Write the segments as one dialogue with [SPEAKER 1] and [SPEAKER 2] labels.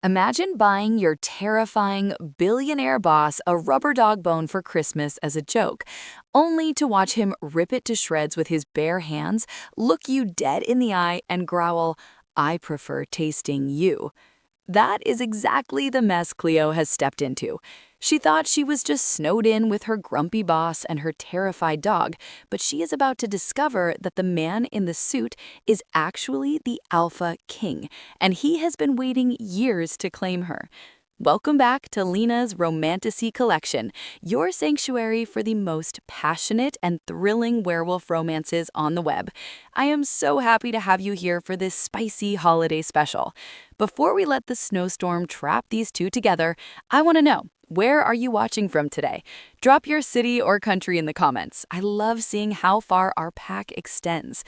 [SPEAKER 1] Imagine buying your terrifying billionaire boss a rubber dog bone for Christmas as a joke, only to watch him rip it to shreds with his bare hands, look you dead in the eye, and growl, "I prefer tasting you." That is exactly the mess Cleo has stepped into. She thought she was just snowed in with her grumpy boss and her terrified dog, but she is about to discover that the man in the suit is actually the Alpha King, and he has been waiting years to claim her. Welcome back to Lena's Romantasy collection, your sanctuary for the most passionate and thrilling werewolf romances on the web. I am so happy to have you here for this spicy holiday special. Before we let the snowstorm trap these two together, I want to know, where are you watching from today? Drop your city or country in the comments. I love seeing how far our pack extends.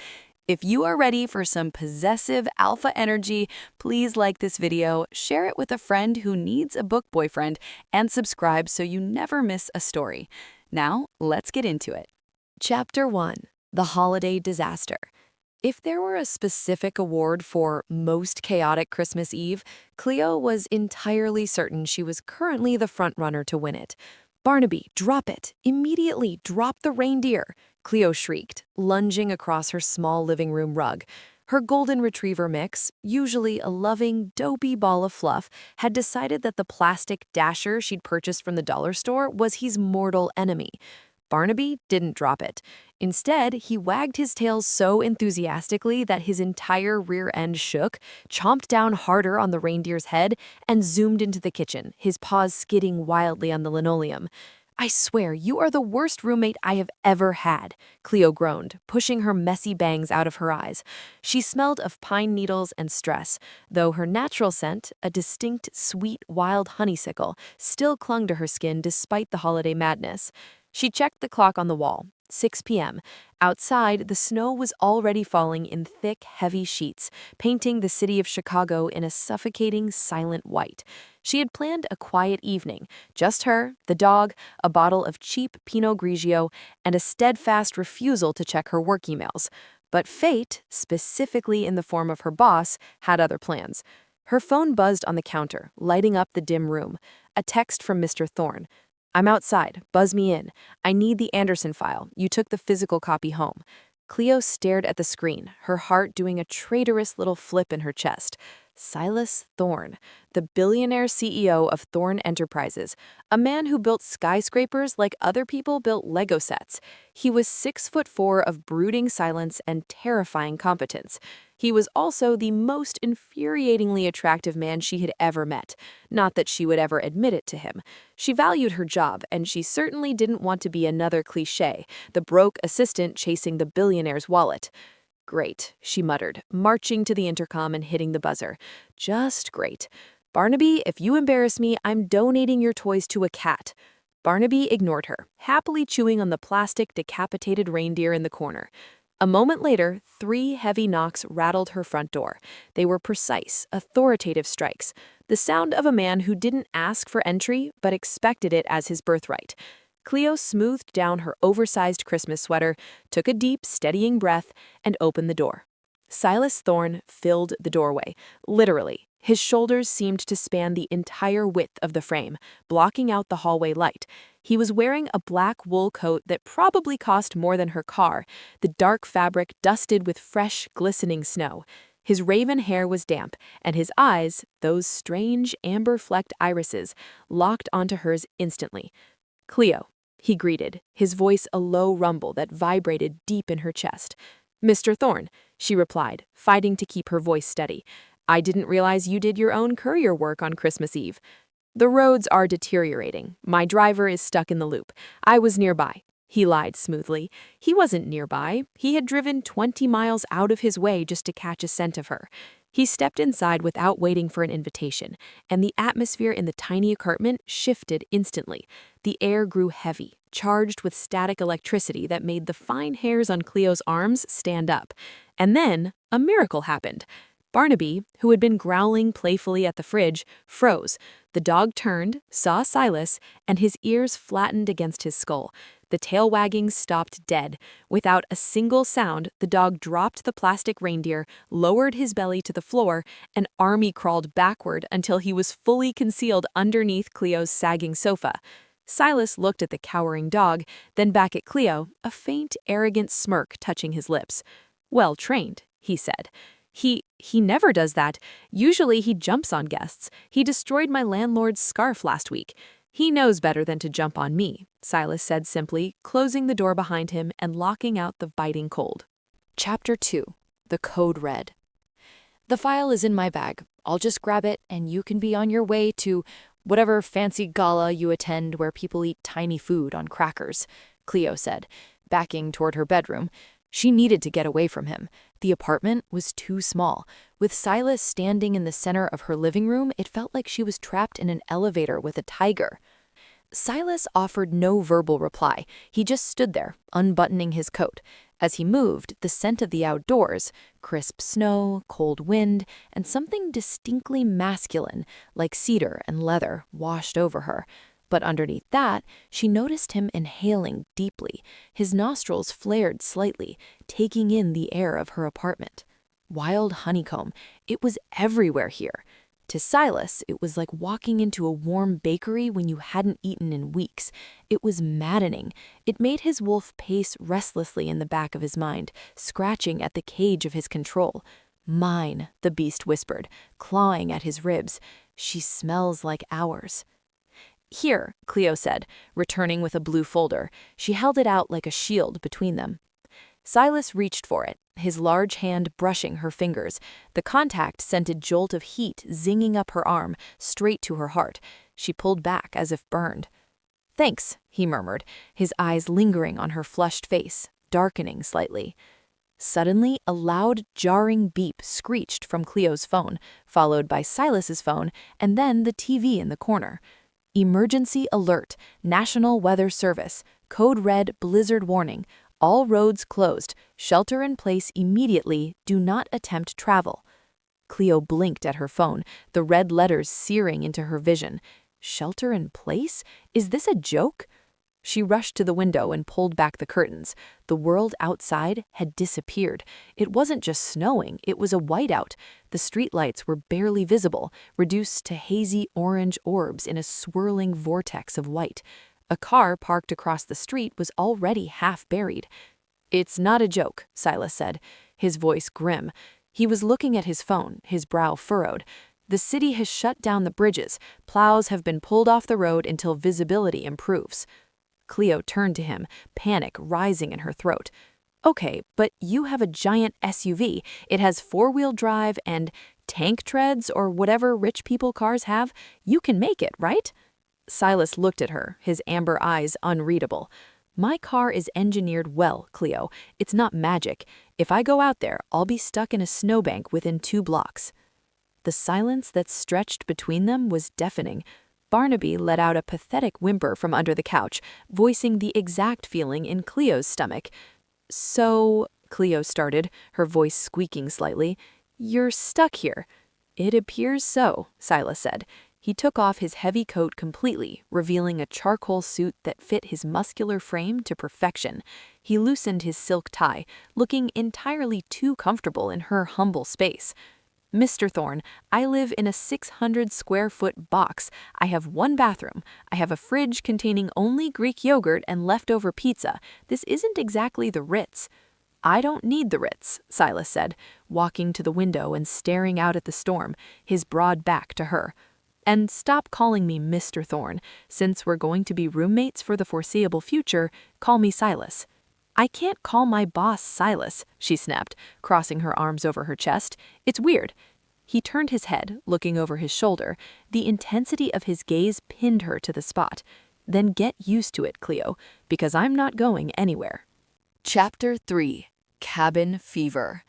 [SPEAKER 1] If you are ready for some possessive alpha energy, please like this video, share it with a friend who needs a book boyfriend, and subscribe so you never miss a story. Now, let's get into it. Chapter 1. The Holiday Disaster. If there were a specific award for most chaotic Christmas Eve, Cleo was entirely certain she was currently the frontrunner to win it. "Barnaby, drop it! Immediately drop the reindeer!" Cleo shrieked, lunging across her small living room rug. Her golden retriever mix, usually a loving, dopey ball of fluff, had decided that the plastic dasher she'd purchased from the dollar store was his mortal enemy. Barnaby didn't drop it. Instead, he wagged his tail so enthusiastically that his entire rear end shook, chomped down harder on the reindeer's head, and zoomed into the kitchen, his paws skidding wildly on the linoleum. "I swear, you are the worst roommate I have ever had," Cleo groaned, pushing her messy bangs out of her eyes. She smelled of pine needles and stress, though her natural scent, a distinct, sweet, wild honeysuckle, still clung to her skin despite the holiday madness. She checked the clock on the wall. 6 p.m. Outside, the snow was already falling in thick, heavy sheets, painting the city of Chicago in a suffocating, silent white. She had planned a quiet evening, just her, the dog, a bottle of cheap Pinot Grigio, and a steadfast refusal to check her work emails. But fate, specifically in the form of her boss, had other plans. Her phone buzzed on the counter, lighting up the dim room. A text from Mr. Thorne. "I'm outside. Buzz me in. I need the Anderson file. You took the physical copy home." Cleo stared at the screen, her heart doing a traitorous little flip in her chest. Silas Thorne, the billionaire CEO of Thorne Enterprises, a man who built skyscrapers like other people built Lego sets. He was 6'4" of brooding silence and terrifying competence. He was also the most infuriatingly attractive man she had ever met. Not that she would ever admit it to him. She valued her job, and she certainly didn't want to be another cliché, the broke assistant chasing the billionaire's wallet. "Great," she muttered, marching to the intercom and hitting the buzzer. "Just great. Barnaby, if you embarrass me, I'm donating your toys to a cat." Barnaby ignored her, happily chewing on the plastic decapitated reindeer in the corner. A moment later, 3 heavy knocks rattled her front door. They were precise, authoritative strikes, the sound of a man who didn't ask for entry but expected it as his birthright. Cleo smoothed down her oversized Christmas sweater, took a deep, steadying breath, and opened the door. Silas Thorne filled the doorway, literally. His shoulders seemed to span the entire width of the frame, blocking out the hallway light. He was wearing a black wool coat that probably cost more than her car, the dark fabric dusted with fresh, glistening snow. His raven hair was damp, and his eyes, those strange, amber-flecked irises, locked onto hers instantly. "Cleo," he greeted, his voice a low rumble that vibrated deep in her chest. "Mr. Thorne," she replied, fighting to keep her voice steady. "I didn't realize you did your own courier work on Christmas Eve." "The roads are deteriorating. My driver is stuck in the loop. I was nearby." He lied smoothly. He wasn't nearby. He had driven 20 miles out of his way just to catch a scent of her. He stepped inside without waiting for an invitation, and the atmosphere in the tiny apartment shifted instantly. The air grew heavy, charged with static electricity that made the fine hairs on Cleo's arms stand up. And then, a miracle happened. Barnaby, who had been growling playfully at the fridge, froze. The dog turned, saw Silas, and his ears flattened against his skull.
[SPEAKER 2] The tail wagging stopped dead. Without a single sound, the dog dropped the plastic reindeer, lowered his belly to the floor, and army crawled backward until he was fully concealed underneath Cleo's sagging sofa. Silas looked at the cowering dog, then back at Cleo, a faint, arrogant smirk touching his lips. "Well trained," he said. He never does that. Usually he jumps on guests. He destroyed my landlord's scarf last week. He knows better than to jump on me," Silas said simply, closing the door behind him and locking out the biting cold.
[SPEAKER 1] Chapter 2. The Code Red. The file is in my bag. I'll just grab it and you can be on your way to whatever fancy gala you attend where people eat tiny food on crackers, Cleo said, backing toward her bedroom. She needed to get away from him. The apartment was too small. With Silas standing in the center of her living room, it felt like she was trapped in an elevator with a tiger. Silas offered no verbal reply. He just stood there, unbuttoning his coat. As he moved, the scent of the outdoors, crisp snow, cold wind, and something distinctly masculine, like cedar and leather, washed over her. But underneath that, she noticed him inhaling deeply. His nostrils flared slightly, taking in the air of her apartment. Wild honeycomb. It was everywhere here. To Silas, it was like walking into a warm bakery when you hadn't eaten in weeks. It was maddening. It made his wolf pace restlessly in the back of his mind, scratching at the cage of his control. "Mine," the beast whispered, clawing at his ribs. "She smells like ours." "Here," Cleo said, returning with a blue folder. She held it out like a shield between them. Silas reached for it, his large hand brushing her fingers. The contact sent a jolt of heat zinging up her arm, straight to her heart. She pulled back as if burned. "Thanks," he murmured, his eyes lingering on her flushed face, darkening slightly. Suddenly, a loud, jarring beep screeched from Cleo's phone, followed by Silas's phone, and then the TV in the corner. "Emergency alert, National Weather Service, Code Red blizzard warning, all roads closed, shelter in place immediately, do not attempt travel." Cleo blinked at her phone, the red letters searing into her vision. Shelter in place? Is this a joke? She rushed to the window and pulled back the curtains. The world outside had disappeared. It wasn't just snowing, it was a whiteout. The streetlights were barely visible, reduced to hazy orange orbs in a swirling vortex of white. A car parked across the street was already half buried. "It's not a joke," Silas said, his voice grim. He was looking at his phone, his brow furrowed. "The city has shut down the bridges. Plows have been pulled off the road until visibility improves." Cleo turned to him, panic rising in her throat. "Okay, but you have a giant SUV. It has four-wheel drive and tank treads or whatever rich people cars have. You can make it, right?" Silas looked at her, his amber eyes unreadable. "My car is engineered well, Cleo. It's not magic. If I go out there, I'll be stuck in a snowbank within 2 blocks." The silence that stretched between them was deafening. Barnaby let out a pathetic whimper from under the couch, voicing the exact feeling in Cleo's stomach. "So," Cleo started, her voice squeaking slightly, "you're stuck here." "It appears so," Silas said. He took off his heavy coat completely, revealing a charcoal suit that fit his muscular frame to perfection. He loosened his silk tie, looking entirely too comfortable in her humble space. "Mr. Thorne, I live in a 600-square-foot box. I have 1 bathroom. I have a fridge containing only Greek yogurt and leftover pizza. This isn't exactly the Ritz." "I don't need the Ritz," Silas said, walking to the window and staring out at the storm, his broad back to her. "And stop calling me Mr. Thorne. Since we're going to be roommates for the foreseeable future, call me Silas." "I can't call my boss Silas," she snapped, crossing her arms over her chest. "It's weird." He turned his head, looking over his shoulder. The intensity of his gaze pinned her to the spot. "Then get used to it, Cleo, because I'm not going anywhere." Chapter 3. Cabin Fever.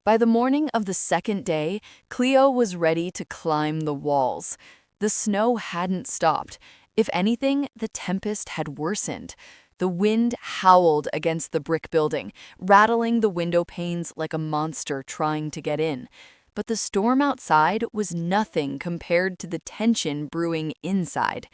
[SPEAKER 1] By the morning of the second day, Cleo was ready to climb the walls. The snow hadn't stopped. If anything, the tempest had worsened. The wind howled against the brick building, rattling the window panes like a monster trying to get in. But the storm outside was nothing compared to the tension brewing inside.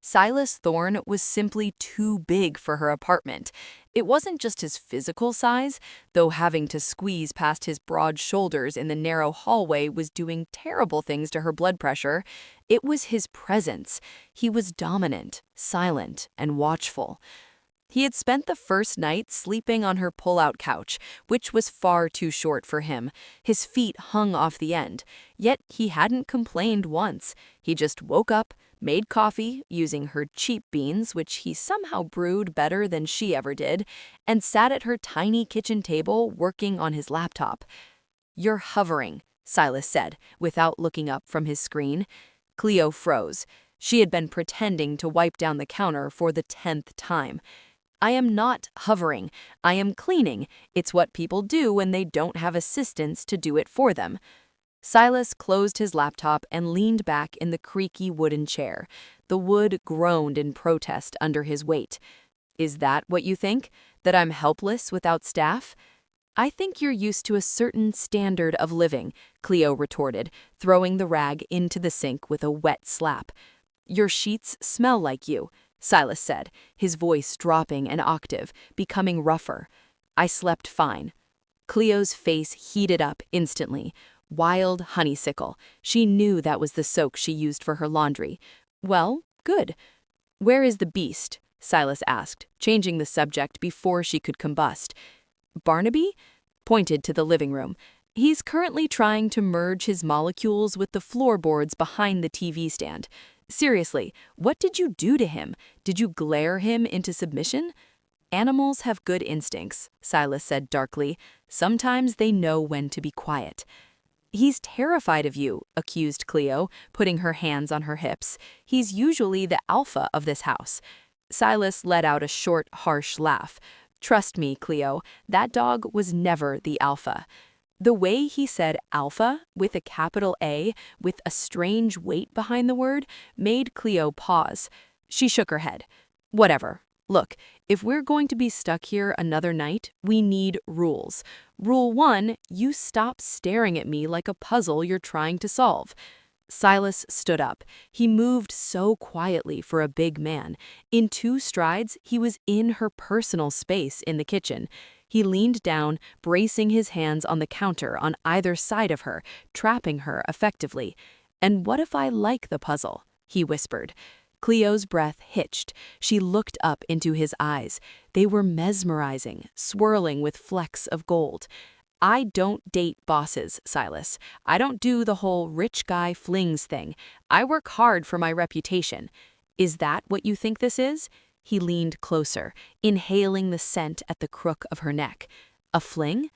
[SPEAKER 1] Silas Thorne was simply too big for her apartment. It wasn't just his physical size, though having to squeeze past his broad shoulders in the narrow hallway was doing terrible things to her blood pressure. It was his presence. He was dominant, silent, and watchful. He had spent the first night sleeping on her pull-out couch, which was far too short for him. His feet hung off the end, yet he hadn't complained once. He just woke up, made coffee using her cheap beans, which he somehow brewed better than she ever did, and sat at her tiny kitchen table working on his laptop. "You're hovering," Silas said, without looking up from his screen. Cleo froze. She had been pretending to wipe down the counter for the 10th time. "I am not hovering. I am cleaning. It's what people do when they don't have assistants to do it for them." Silas closed his laptop and leaned back in the creaky wooden chair. The wood groaned in protest under his weight. "Is that what you think? That I'm helpless without staff?" "I think you're used to a certain standard of living," Cleo retorted, throwing the rag into the sink with a wet slap. "Your sheets smell like you," Silas said, his voice dropping an octave, becoming rougher. "I slept fine." Cleo's face heated up instantly. Wild honeysuckle. She knew that was the soak she used for her laundry. "Well, good." "Where is the beast?" Silas asked, changing the subject before she could combust. "Barnaby?" Pointed to the living room. "He's currently trying to merge his molecules with the floorboards behind the TV stand. Seriously, what did you do to him? Did you glare him into submission?" "Animals have good instincts," Silas said darkly. "Sometimes they know when to be quiet." "He's terrified of you," accused Cleo, putting her hands on her hips. "He's usually the alpha of this house." Silas let out a short, harsh laugh. "Trust me, Cleo, that dog was never the alpha." The way he said alpha, with a capital A, with a strange weight behind the word, made Cleo pause. She shook her head. "Whatever. Look, if we're going to be stuck here another night, we need rules. Rule 1, you stop staring at me like a puzzle you're trying to solve." Silas stood up. He moved so quietly for a big man. In 2 strides, he was in her personal space in the kitchen. He leaned down, bracing his hands on the counter on either side of her, trapping her effectively. "And what if I like the puzzle?" he whispered. Cleo's breath hitched. She looked up into his eyes. They were mesmerizing, swirling with flecks of gold. "I don't date bosses, Silas. I don't do the whole rich guy flings thing. I work hard for my reputation." "Is that what you think this is?" He leaned closer, inhaling the scent at the crook of her neck. "A fling?"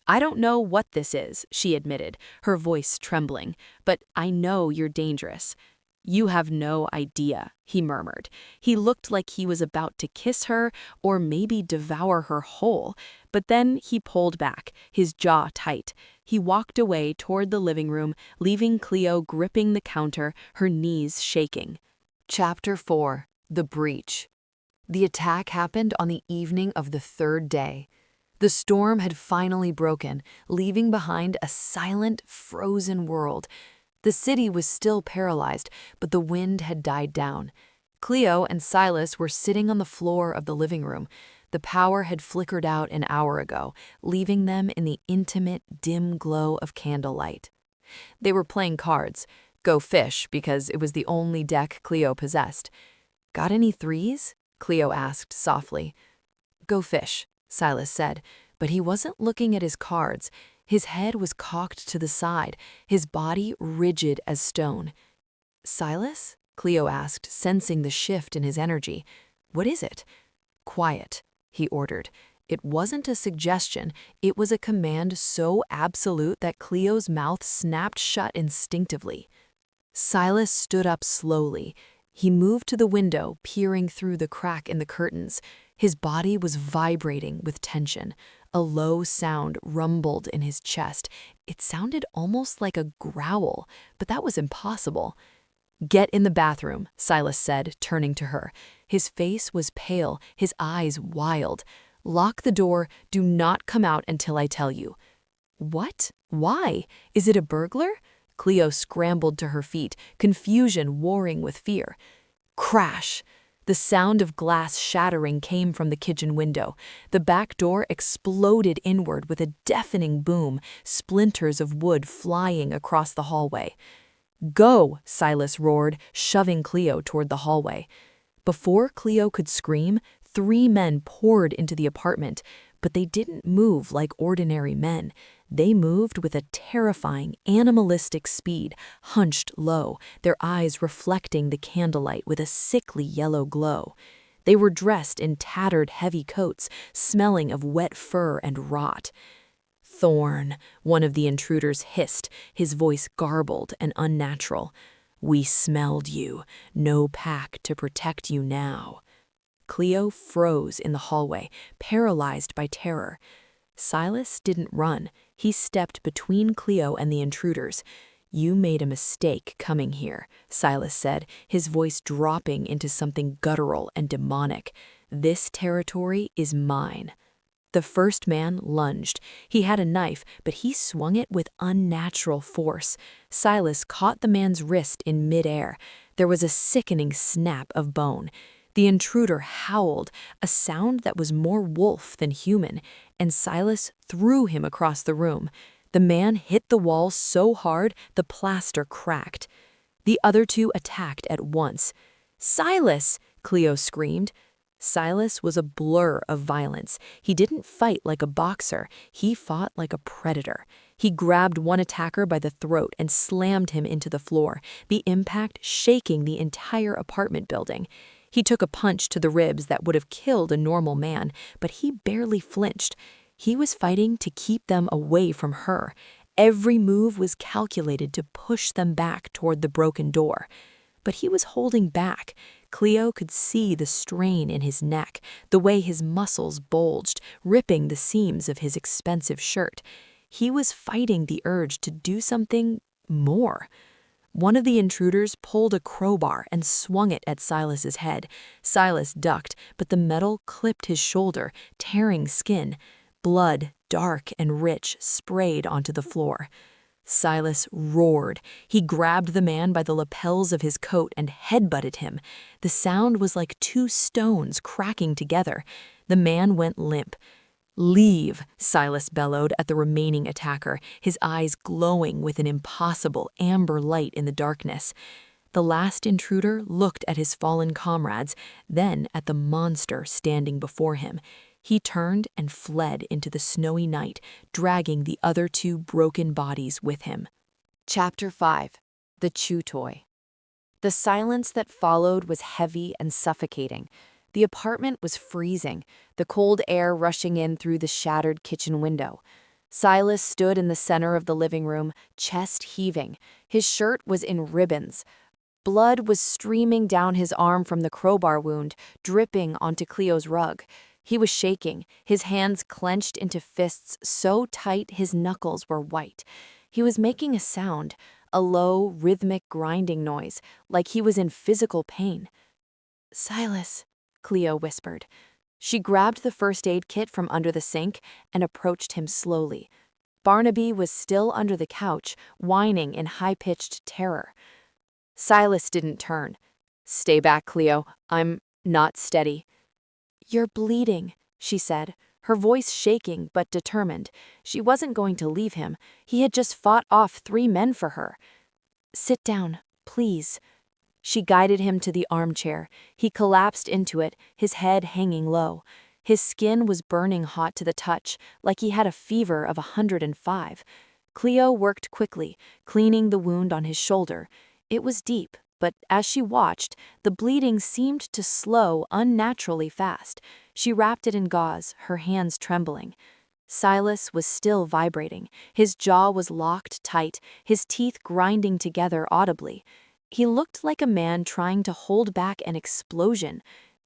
[SPEAKER 1] "I don't know what this is," she admitted, her voice trembling, "but I know you're dangerous." "You have no idea," he murmured. He looked like he was about to kiss her or maybe devour her whole, but then he pulled back, his jaw tight. He walked away toward the living room, leaving Cleo gripping the counter, her knees shaking.
[SPEAKER 3] Chapter 4. The Breach. The attack happened on the evening of the 3rd day. The storm had finally broken, leaving behind a silent, frozen world. The city was still paralyzed, but the wind had died down. Cleo and Silas were sitting on the floor of the living room. The power had flickered out an hour ago, leaving them in the intimate, dim glow of candlelight. They were playing cards. Go fish, because it was the only deck Cleo possessed. "Got any threes?" Cleo asked softly. "Go fish," Silas said, but he wasn't looking at his cards. His head was cocked to the side, his body rigid as stone. "Silas?" Cleo asked, sensing the shift in his energy. "What is it?" "Quiet," he ordered. It wasn't a suggestion, it was a command so absolute that Cleo's mouth snapped shut instinctively. Silas stood up slowly. He moved to the window, peering through the crack in the curtains. His body was vibrating with tension. A low sound rumbled in his chest. It sounded almost like a growl, but that was impossible. "Get in the bathroom," Silas said, turning to her. His face was pale, his eyes wild. "Lock the door. Do not come out until I tell you." "What? Why? Is it a burglar?" Cleo scrambled to her feet, confusion warring with fear. Crash! The sound of glass shattering came from the kitchen window. The back door exploded inward with a deafening boom, splinters of wood flying across the hallway. "Go!" Silas roared, shoving Cleo toward the hallway. Before Cleo could scream, 3 men poured into the apartment, but they didn't move like ordinary men. They moved with a terrifying, animalistic speed, hunched low, their eyes reflecting the candlelight with a sickly yellow glow. They were dressed in tattered, heavy coats, smelling of wet fur and rot. "Thorne," one of the intruders hissed, his voice garbled and unnatural. "We smelled you. No pack to protect you now." Cleo froze in the hallway, paralyzed by terror. Silas didn't run. He stepped between Cleo and the intruders. "You made a mistake coming here," Silas said, his voice dropping into something guttural and demonic. "This territory is mine." The first man lunged. He had a knife, but he swung it with unnatural force. Silas caught the man's wrist in midair. There was a sickening snap of bone. The intruder howled, a sound that was more wolf than human, and Silas threw him across the room. The man hit the wall so hard the plaster cracked. The other 2 attacked at once. "Silas!" Cleo screamed. Silas was a blur of violence. He didn't fight like a boxer. He fought like a predator. He grabbed one attacker by the throat and slammed him into the floor, the impact shaking the entire apartment building. He took a punch to the ribs that would have killed a normal man, but he barely flinched. He was fighting to keep them away from her. Every move was calculated to push them back toward the broken door. But he was holding back. Cleo could see the strain in his neck, the way his muscles bulged, ripping the seams of his expensive shirt. He was fighting the urge to do something more. One of the intruders pulled a crowbar and swung it at Silas's head. Silas ducked, but the metal clipped his shoulder, tearing skin. Blood, dark and rich, sprayed onto the floor. Silas roared. He grabbed the man by the lapels of his coat and headbutted him. The sound was like 2 stones cracking together. The man went limp. "Leave," Silas bellowed at the remaining attacker, his eyes glowing with an impossible amber light in the darkness. The last intruder looked at his fallen comrades, then at the monster standing before him. He turned and fled into the snowy night, dragging the other 2 broken bodies with him.
[SPEAKER 1] Chapter 5. The Chew Toy. The silence that followed was heavy and suffocating. The apartment was freezing, the cold air rushing in through the shattered kitchen window. Silas stood in the center of the living room, chest heaving. His shirt was in ribbons. Blood was streaming down his arm from the crowbar wound, dripping onto Cleo's rug. He was shaking, his hands clenched into fists so tight his knuckles were white. He was making a sound, a low, rhythmic grinding noise, like he was in physical pain. "Silas," Cleo whispered. She grabbed the first aid kit from under the sink and approached him slowly. Barnaby was still under the couch, whining in high-pitched terror. Silas didn't turn. "Stay back, Cleo. I'm not steady." "You're bleeding," she said, her voice shaking but determined. She wasn't going to leave him. He had just fought off 3 men for her. "Sit down, please." She guided him to the armchair. He collapsed into it, his head hanging low. His skin was burning hot to the touch, like he had a fever of 105. Cleo worked quickly, cleaning the wound on his shoulder. It was deep, but as she watched, the bleeding seemed to slow unnaturally fast. She wrapped it in gauze, her hands trembling. Silas was still vibrating. His jaw was locked tight, his teeth grinding together audibly. He looked like a man trying to hold back an explosion.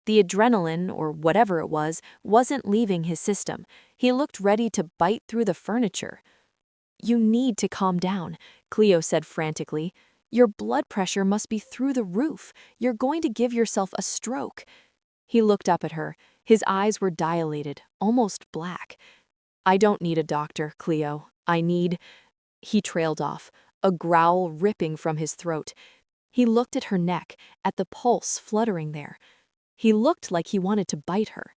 [SPEAKER 1] The adrenaline, or whatever it was, wasn't leaving his system. He looked ready to bite through the furniture. "You need to calm down," Cleo said frantically. "Your blood pressure must be through the roof. You're going to give yourself a stroke." He looked up at her. His eyes were dilated, almost black. "I don't need a doctor, Cleo. I need—" He trailed off, a growl ripping from his throat.
[SPEAKER 2] He looked at her neck, at the pulse fluttering there. He looked like he wanted to bite her.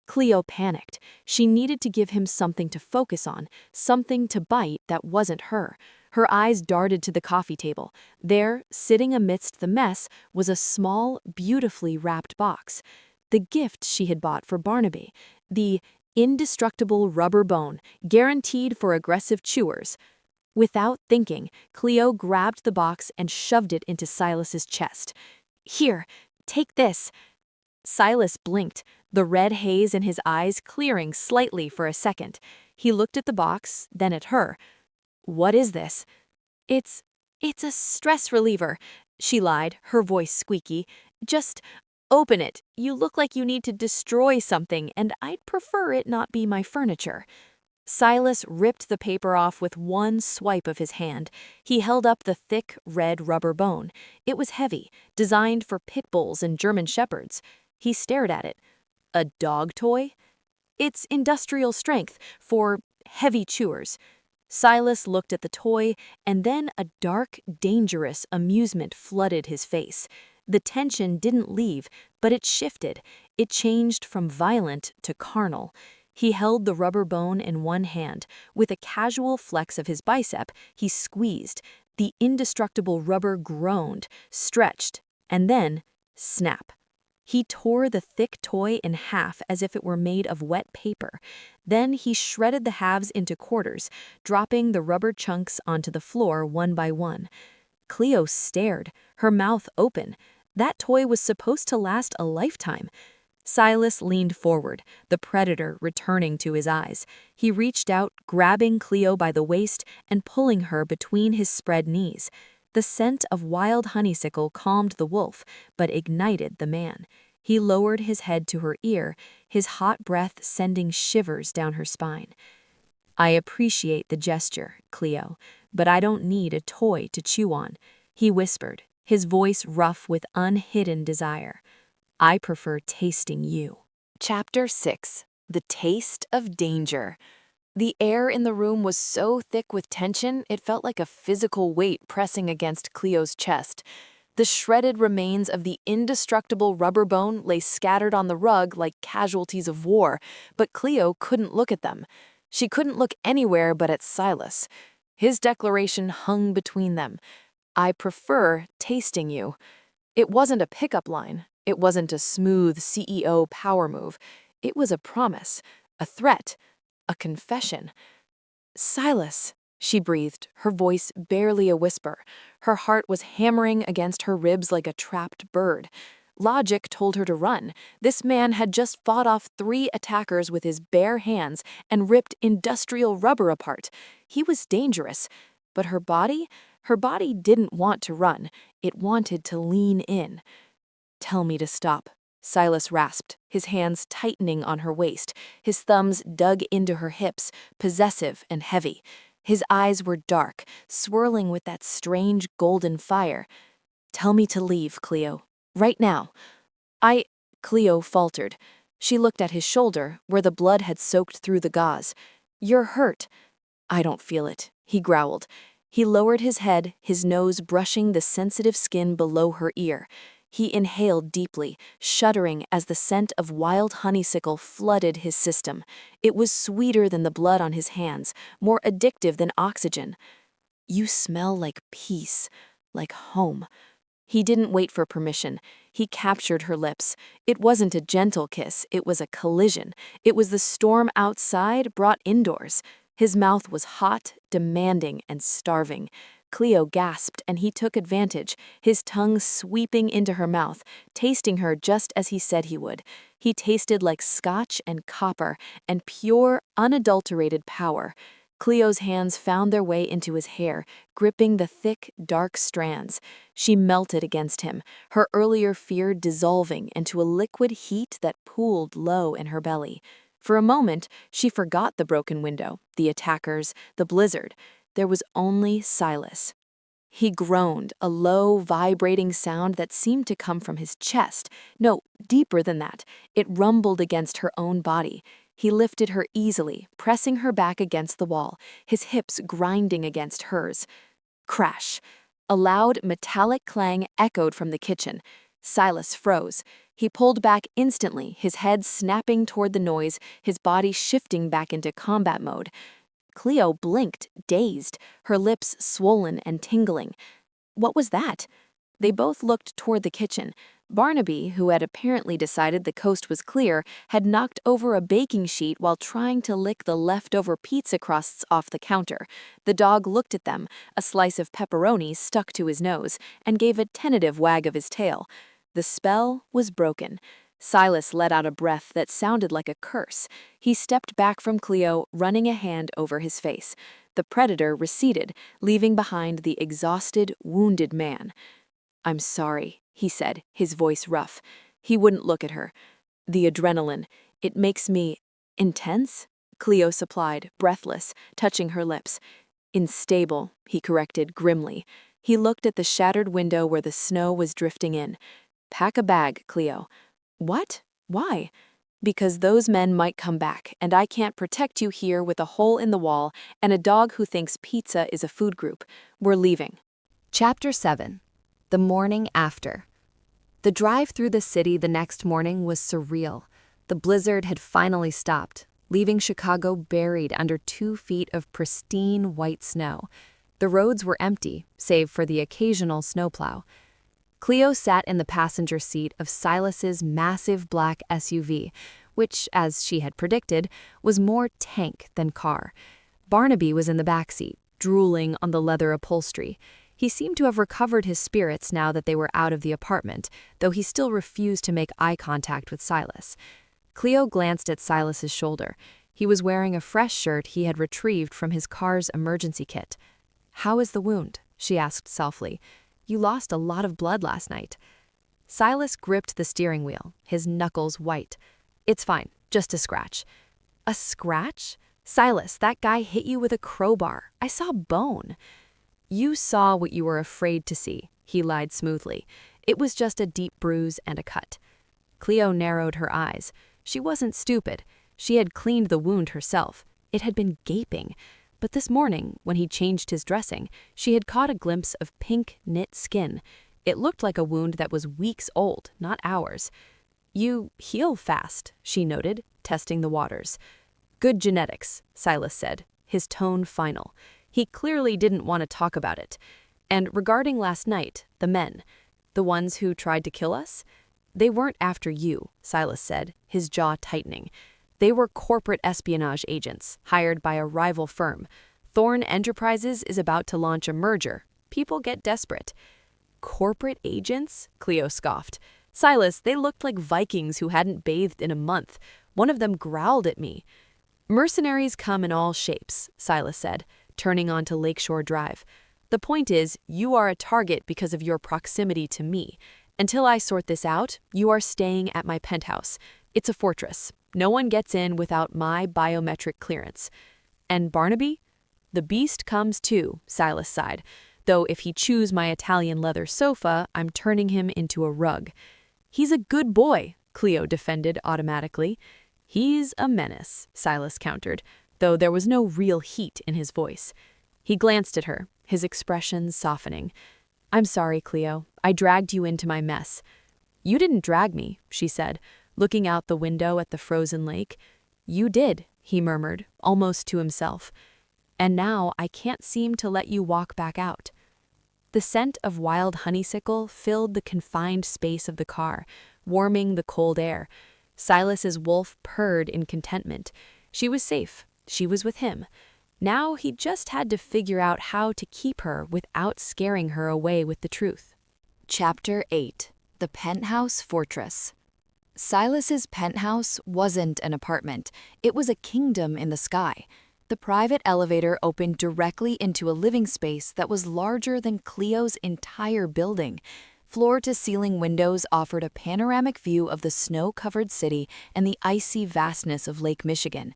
[SPEAKER 2] Cleo panicked. She needed to give him something to focus on, something to bite that wasn't her. Her eyes darted to the coffee table. There, sitting amidst the mess, was a small, beautifully wrapped box. The gift she had bought for Barnaby. The indestructible rubber bone, guaranteed for aggressive chewers. Without thinking, Cleo grabbed the box and shoved it into Silas's chest. "Here, take this." Silas blinked, the red haze in his eyes clearing slightly for a second. He looked at the box, then at her. "What is this?" It's a stress reliever," she lied, her voice squeaky. "Just open it. You look like you need to destroy something, and I'd prefer it not be my furniture." Silas ripped the paper off with one swipe of his hand. He held up the thick, red rubber bone. It was heavy, designed for pit bulls and German shepherds. He stared at it. "A dog toy?" "It's industrial strength, for heavy chewers." Silas looked at the toy, and then a dark, dangerous amusement flooded his face. The tension didn't leave, but it shifted. It changed from violent to carnal. He held the rubber bone in one hand. With a casual flex of his bicep, he squeezed. The indestructible rubber groaned, stretched, and then snap. He tore the thick toy in half as if it were made of wet paper. Then he shredded the halves into quarters, dropping the rubber chunks onto the floor one by one. Cleo stared, her mouth open. That toy was supposed to last a lifetime. Silas leaned forward, the predator returning to his eyes. He reached out, grabbing Cleo by the waist and pulling her between his spread knees. The scent of wild honeysuckle calmed the wolf, but ignited the man. He lowered his head to her ear, his hot breath sending shivers down her spine. "I appreciate the gesture, Cleo, but I don't need a toy to chew on," he whispered, his voice rough with unhidden desire. "I prefer tasting you."
[SPEAKER 1] Chapter 6. The Taste of Danger. The air in the room was so thick with tension, it felt like a physical weight pressing against Cleo's chest. The shredded remains of the indestructible rubber bone lay scattered on the rug like casualties of war, but Cleo couldn't look at them. She couldn't look anywhere but at Silas. His declaration hung between them. "I prefer tasting you." It wasn't a pickup line. It wasn't a smooth CEO power move. It was a promise, a threat, a confession. "Silas," she breathed, her voice barely a whisper. Her heart was hammering against her ribs like a trapped bird. Logic told her to run. This man had just fought off 3 attackers with his bare hands and ripped industrial rubber apart. He was dangerous. But her body didn't want to run. It wanted to lean in. "Tell me to stop," Silas rasped, his hands tightening on her waist, his thumbs dug into her hips, possessive and heavy. His eyes were dark, swirling with that strange golden fire. "Tell me to leave, Cleo. Right now." Cleo faltered. She looked at his shoulder, where the blood had soaked through the gauze. "You're hurt." "I don't feel it," he growled. He lowered his head, his nose brushing the sensitive skin below her ear. He inhaled deeply, shuddering as the scent of wild honeysuckle flooded his system. It was sweeter than the blood on his hands, more addictive than oxygen. "You smell like peace, like home." He didn't wait for permission. He captured her lips. It wasn't a gentle kiss, it was a collision. It was the storm outside brought indoors. His mouth was hot, demanding, and starving. Cleo gasped, and he took advantage, his tongue sweeping into her mouth, tasting her just as he said he would. He tasted like scotch and copper and pure, unadulterated power. Cleo's hands found their way into his hair, gripping the thick, dark strands. She melted against him, her earlier fear dissolving into a liquid heat that pooled low in her belly. For a moment, she forgot the broken window, the attackers, the blizzard. There was only Silas. He groaned, a low, vibrating sound that seemed to come from his chest. No, deeper than that. It rumbled against her own body. He lifted her easily, pressing her back against the wall, his hips grinding against hers. Crash.
[SPEAKER 2] A loud, metallic clang echoed from the kitchen. Silas froze. He pulled back instantly, his head snapping toward the noise, his body shifting back into combat mode. Cleo blinked, dazed, her lips swollen and tingling. What was that? They both looked toward the kitchen. Barnaby, who had apparently decided the coast was clear, had knocked over a baking sheet while trying to lick the leftover pizza crusts off the counter. The dog looked at them, a slice of pepperoni stuck to his nose, and gave a tentative wag of his tail. The spell was broken. Silas let out a breath that sounded like a curse. He stepped back from Cleo, running a hand over his face. The predator receded, leaving behind the exhausted, wounded man. "I'm sorry," he said, his voice rough. He wouldn't look at her. "The adrenaline, it makes me intense?" Cleo supplied, breathless, touching her lips. "Unstable," he corrected grimly. He looked at the shattered window where the snow was drifting in. "Pack a bag, Cleo." "What? Why?" "Because those men might come back, and I can't protect you here with a hole in the wall and a dog who thinks pizza is a food group. We're leaving."
[SPEAKER 3] Chapter 7. The morning after. The drive through the city the next morning was surreal. The blizzard had finally stopped, leaving Chicago buried under 2 feet of pristine white snow. The roads were empty, save for the occasional snowplow. Cleo sat in the passenger seat of Silas's massive black SUV, which, as she had predicted, was more tank than car. Barnaby was in the back seat, drooling on the leather upholstery. He seemed to have recovered his spirits now that they were out of the apartment, though he still refused to make eye contact with Silas. Cleo glanced at Silas's shoulder. He was wearing a fresh shirt he had retrieved from his car's emergency kit. "How is the wound?" she asked softly. "You lost a lot of blood last night." Silas gripped the steering wheel, his knuckles white. "It's fine, just a scratch." "A scratch? Silas, that guy hit you with a crowbar. I saw bone." "You saw what you were afraid to see," he lied smoothly. "It was just a deep bruise and a cut." Cleo narrowed her eyes. She wasn't stupid. She had cleaned the wound herself. It had been gaping. But this morning, when he changed his dressing, she had caught a glimpse of pink, knit skin. It looked like a wound that was weeks old, not hours. "You heal fast," she noted, testing the waters. "Good genetics," Silas said, his tone final. He clearly didn't want to talk about it. "And regarding last night, the men, the ones who tried to kill us? They weren't after you," Silas said, his jaw tightening. "They were corporate espionage agents, hired by a rival firm. Thorne Enterprises is about to launch a merger. People get desperate." "Corporate agents?" Cleo scoffed. "Silas, they looked like Vikings who hadn't bathed in a month. One of them growled at me." "Mercenaries come in all shapes," Silas said, turning onto Lakeshore Drive. "The point is, you are a target because of your proximity to me. Until I sort this out, you are staying at my penthouse. It's a fortress. No one gets in without my biometric clearance." "And Barnaby?" "The beast comes too," Silas sighed. "Though if he chews my Italian leather sofa, I'm turning him into a rug." "He's a good boy," Cleo defended automatically. "He's a menace," Silas countered, though there was no real heat in his voice. He glanced at her, his expression softening. "I'm sorry, Cleo. I dragged you into my mess." "You didn't drag me," she said, looking out the window at the frozen lake. "You did," he murmured, almost to himself. "And now I can't seem to let you walk back out." The scent of wild honeysuckle filled the confined space of the car, warming the cold air. Silas's wolf purred in contentment. She was safe. She was with him. Now he just had to figure out how to keep her without scaring her away with the truth. Chapter 8. The Penthouse Fortress. Silas's penthouse wasn't an apartment. It was a kingdom in the sky. The private elevator opened directly into a living space that was larger than Cleo's entire building. Floor-to-ceiling windows offered a panoramic view of the snow-covered city and the icy vastness of Lake Michigan.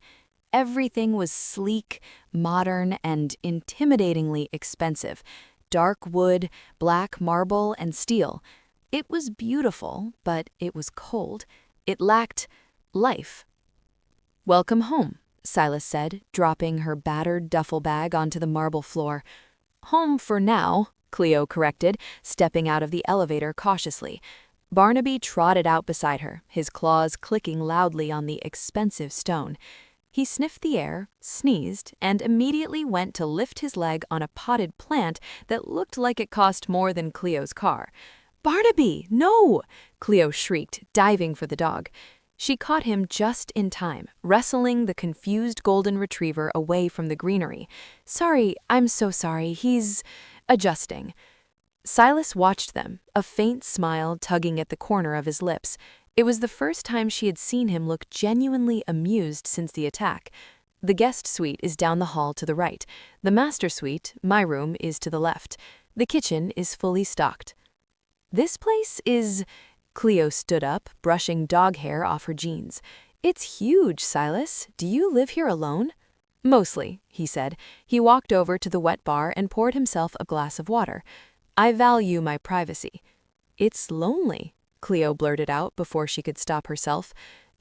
[SPEAKER 3] Everything was sleek, modern, and intimidatingly expensive. Dark wood, black marble, and steel. It was beautiful, but it was cold. It lacked life. "Welcome home," Silas said, dropping her battered duffel bag onto the marble floor. "Home for now,"
[SPEAKER 2] Cleo corrected, stepping out of the elevator cautiously. Barnaby trotted out beside her, his claws clicking loudly on the expensive stone. He sniffed the air, sneezed, and immediately went to lift his leg on a potted plant that looked like it cost more than Cleo's car. "Barnaby, no!" Cleo shrieked, diving for the dog. She caught him just in time, wrestling the confused golden retriever away from the greenery. "Sorry, I'm so sorry, he's adjusting." Silas watched them, a faint smile tugging at the corner of his lips. It was the first time she had seen him look genuinely amused since the attack. The guest suite is down the hall to the right. The master suite, my room, is to the left. The kitchen is fully stocked. "This place is—" Cleo stood up, brushing dog hair off her jeans. "It's huge, Silas. Do you live here alone?" "Mostly," he said. He walked over to the wet bar and poured himself a glass of water. "I value my privacy." "It's lonely," Cleo blurted out before she could stop herself.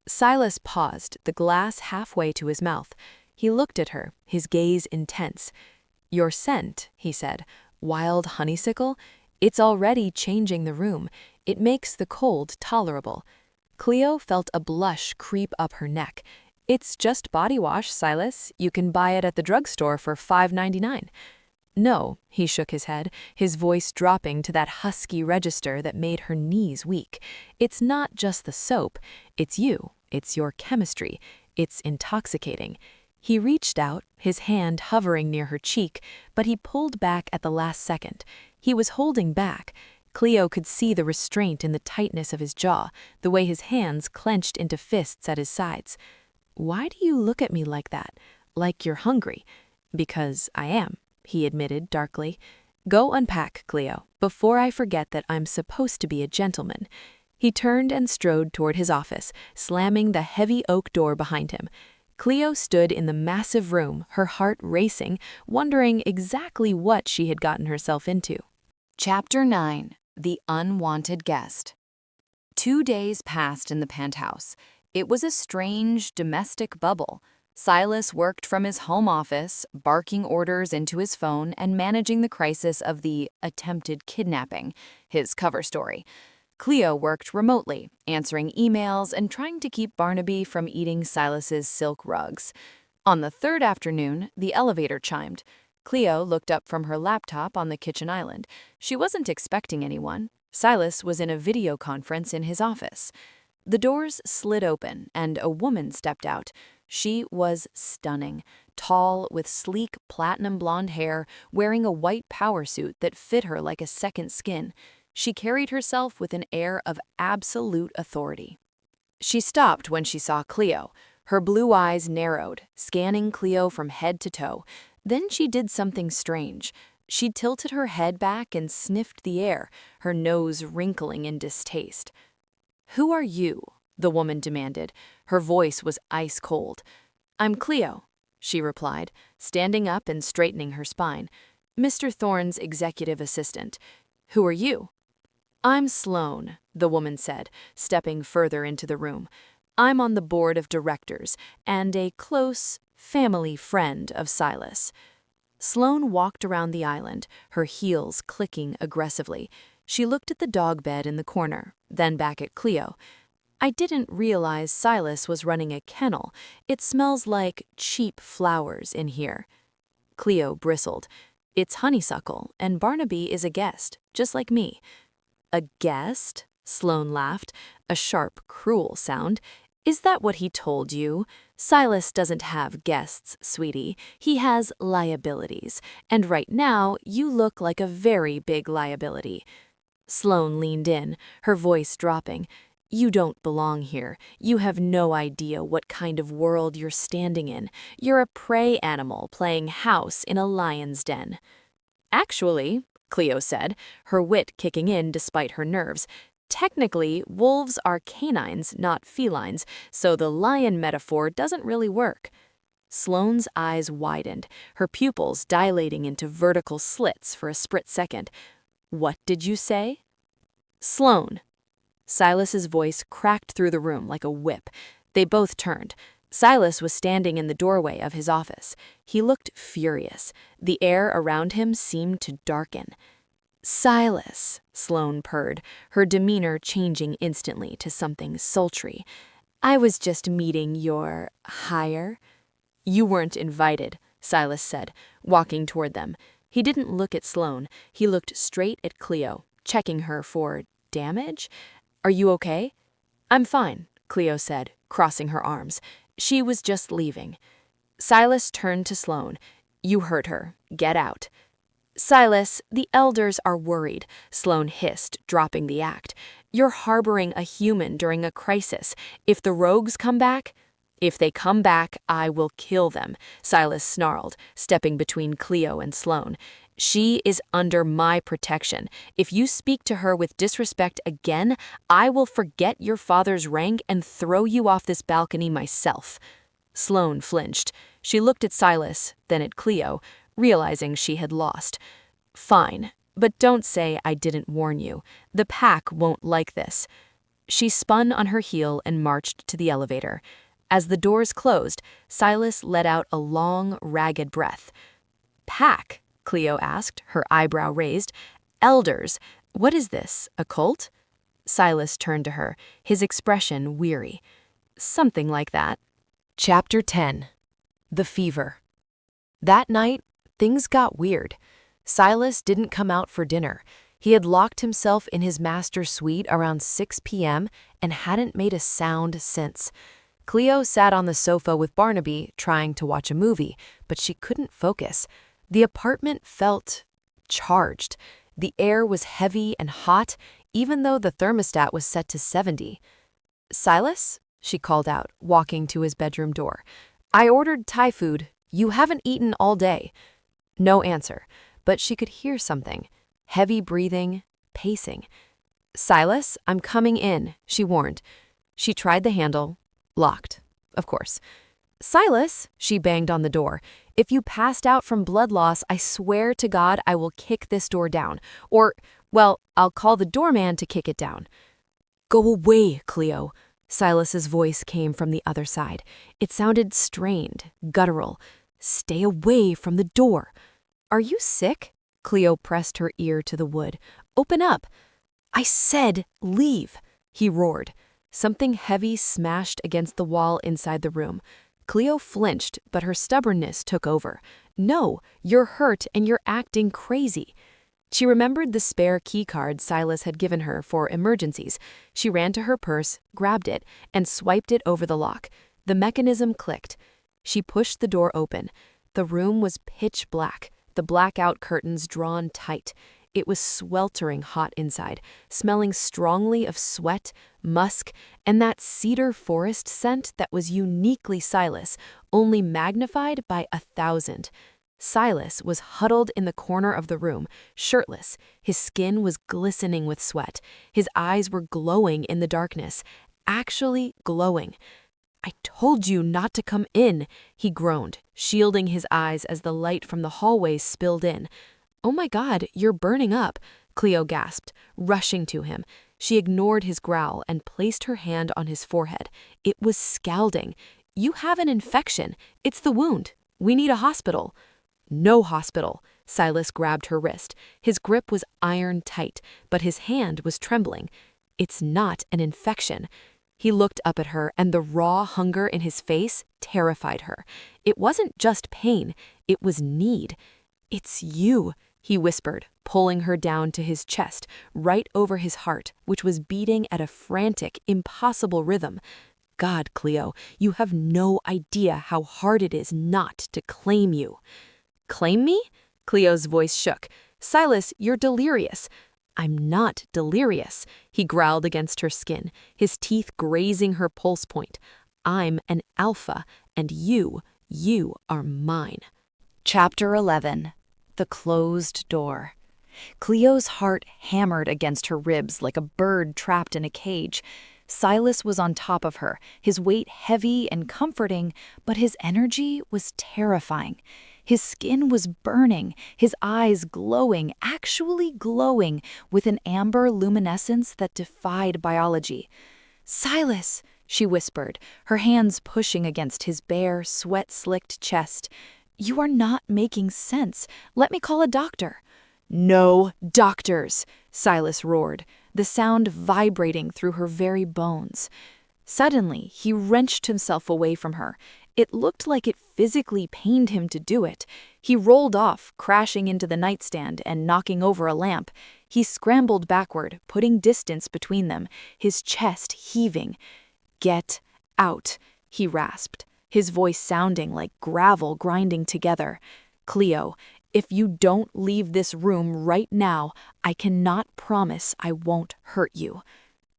[SPEAKER 2] Silas paused, the glass halfway to his mouth. He looked at her, his gaze intense. "Your scent," he said. "Wild honeysuckle? It's already changing the room. It makes the cold tolerable." Cleo felt a blush creep up her neck. "It's just body wash, Silas. You can buy it at the drugstore for $5.99. "No," he shook his head, his voice dropping to that husky register that made her knees weak. "It's not just the soap. It's you. It's your chemistry. It's intoxicating." He reached out, his hand hovering near her cheek, but he pulled back at the last second. He was holding back. Cleo could see the restraint in the tightness of his jaw, the way his hands clenched into fists at his sides. "Why do you look at me like that? Like you're hungry?" "Because I am," he admitted darkly. "Go unpack, Cleo, before I forget that I'm supposed to be a gentleman." He turned and strode toward his office, slamming the heavy oak door behind him. Cleo stood in the massive room, her heart racing, wondering exactly what she had gotten herself into.
[SPEAKER 1] Chapter 9. The Unwanted Guest. 2 days passed in the penthouse. It was a strange, domestic bubble. Silas worked from his home office, barking orders into his phone and managing the crisis of the attempted kidnapping, his cover story. Cleo worked remotely, answering emails and trying to keep Barnaby from eating Silas's silk rugs. On the third afternoon, the elevator chimed. Cleo looked up from her laptop on the kitchen island. She wasn't expecting anyone. Silas was in a video conference in his office. The doors slid open, and a woman stepped out. She was stunning, tall, with sleek platinum blonde hair, wearing a white power suit that fit her like a second skin. She carried herself with an air of absolute authority. She stopped when she saw Cleo. Her blue eyes narrowed, scanning Cleo from head to toe. Then she did something strange. She tilted her head back and sniffed the air, her nose wrinkling in distaste. "Who are you?" the woman demanded. Her voice was ice cold. "I'm Cleo," she replied, standing up and straightening her spine. "Mr. Thorne's executive assistant. Who are you?" "I'm Sloane," the woman said, stepping further into the room. "I'm on the board of directors and a close family friend of Silas." Sloane walked around the island, her heels clicking aggressively. She looked at the dog bed in the corner, then back at Cleo. "I didn't realize Silas was running a kennel. It smells like cheap flowers in here." Cleo bristled. "It's honeysuckle, and Barnaby is a guest, just like me." "A guest?" Sloane laughed, a sharp, cruel sound. "Is that what he told you? Silas doesn't have guests, sweetie. He has liabilities, and right now you look like a very big liability." Sloane leaned in, her voice dropping. "You don't belong here. You have no idea what kind of world you're standing in. You're a prey animal playing house in a lion's den." "Actually," Cleo said, her wit kicking in despite her nerves, "technically, wolves are canines, not felines, so the lion metaphor doesn't really work." Sloane's eyes widened, her pupils dilating into vertical slits for a split second. "What did you say?" "Sloane." Silas's voice cracked through the room like a whip. They both turned. Silas was standing in the doorway of his office. He looked furious. The air around him seemed to darken.
[SPEAKER 2] Silas, Sloane purred, her demeanor changing instantly to something sultry. I was just meeting your hire. You weren't invited, Silas said, walking toward them. He didn't look at Sloane. He looked straight at Cleo, checking her for damage. Are you okay? I'm fine, Cleo said, crossing her arms. She was just leaving. Silas turned to Sloane. You hurt her. Get out. Silas, the elders are worried, Sloane hissed, dropping the act. You're harboring a human during a crisis. If the rogues come back... If they come back, I will kill them, Silas snarled, stepping between Cleo and Sloane. She is under my protection. If you speak to her with disrespect again, I will forget your father's rank and throw you off this balcony myself. Sloane flinched. She looked at Silas, then at Cleo, realizing she had lost. Fine, but don't say I didn't warn you. The pack won't like this. She spun on her heel and marched to the elevator. As the doors closed, Silas let out a long, ragged breath. Pack? Cleo asked, her eyebrow raised. Elders. What is this, a cult? Silas turned to her, his expression weary. Something like that.
[SPEAKER 3] Chapter 10. The Fever. That night, things got weird. Silas didn't come out for dinner. He had locked himself in his master's suite around 6 p.m. and hadn't made a sound since. Cleo sat on the sofa with Barnaby, trying to watch a movie, but she couldn't focus. The apartment felt charged. The air was heavy and hot, even though the thermostat was set to 70. Silas? She called out, walking to his bedroom door. I ordered Thai food. You haven't eaten all day. No answer, but she could hear something. Heavy breathing, pacing. Silas, I'm coming in, she warned. She tried the handle. Locked, of course. Silas, she banged on the door. If you passed out from blood loss, I swear to God I will kick this door down. Or, well, I'll call the doorman to kick it down. Go away, Cleo. Silas's voice came from the other side. It sounded strained, guttural. Stay away from the door. Are you sick? Cleo pressed her ear to the wood. Open up. I said leave, he roared. Something heavy smashed against the wall inside the room. Cleo flinched, but her stubbornness took over. No, you're hurt and you're acting crazy. She remembered the spare keycard Silas had given her for emergencies. She ran to her purse, grabbed it, and swiped it over the lock. The mechanism clicked. She pushed the door open. The room was pitch black, the blackout curtains drawn tight. It was sweltering hot inside, smelling strongly of sweat, musk, and that cedar forest scent that was uniquely Silas, only magnified by 1,000. Silas was huddled in the corner of the room, shirtless. His skin was glistening with sweat. His eyes were glowing in the darkness, actually glowing. I told you not to come in, he groaned, shielding his eyes as the light from the hallway spilled in. Oh my God, you're burning up, Cleo gasped, rushing to him. She ignored his growl and placed her hand on his forehead. It was scalding. You have an infection. It's the wound. We need a hospital. No hospital. Silas grabbed her wrist. His grip was iron tight, but his hand was trembling. It's not an infection. He looked up at her, and the raw hunger in his face terrified her. It wasn't just pain. It was need. It's you, he whispered, pulling her down to his chest, right over his heart, which was beating at a frantic, impossible rhythm. God, Cleo, you have no idea how hard it is not to claim you. Claim me? Cleo's voice shook. Silas, you're delirious. I'm not delirious, he growled against her skin, his teeth grazing her pulse point. I'm an alpha, and you are mine.
[SPEAKER 1] Chapter 11. The Closed Door. Cleo's heart hammered against her ribs like a bird trapped in a cage. Silas was on top of her, his weight heavy and comforting, but his energy was terrifying. His skin was burning, his eyes glowing, actually glowing, with an amber luminescence that defied biology. Silas, she whispered, her hands pushing against his bare, sweat-slicked chest. You are not making sense. Let me call a doctor.
[SPEAKER 2] "No doctors," Silas roared, the sound vibrating through her very bones. Suddenly, he wrenched himself away from her. It looked like it physically pained him to do it. He rolled off, crashing into the nightstand and knocking over a lamp. He scrambled backward, putting distance between them, his chest heaving. "Get out," he rasped, his voice sounding like gravel grinding together. "Cleo, if you don't leave this room right now, I cannot promise I won't hurt you."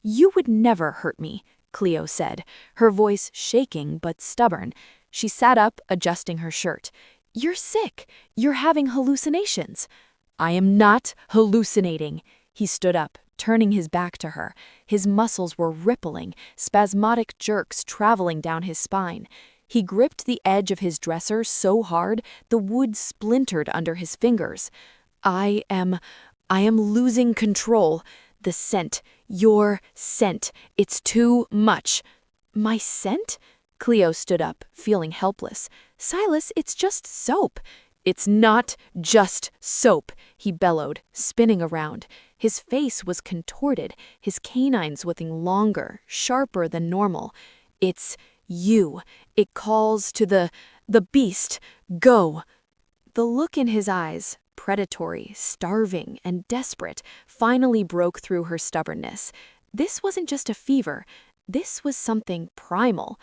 [SPEAKER 2] "You would never hurt me," Cleo said, her voice shaking but stubborn. She sat up, adjusting her shirt. "You're sick. You're having hallucinations." "I am not hallucinating." He stood up, turning his back to her. His muscles were rippling, spasmodic jerks traveling down his spine. He gripped the edge of his dresser so hard the wood splintered under his fingers. I am losing control. The scent, your scent, it's too much." "My scent?" Cleo stood up, feeling helpless. "Silas, it's just soap." "It's not just soap," he bellowed, spinning around. His face was contorted, his canines looking longer, sharper than normal. "It's you. It calls to the beast. Go." The look in his eyes, predatory, starving, and desperate, finally broke through her stubbornness. This wasn't just a fever. This was something primal.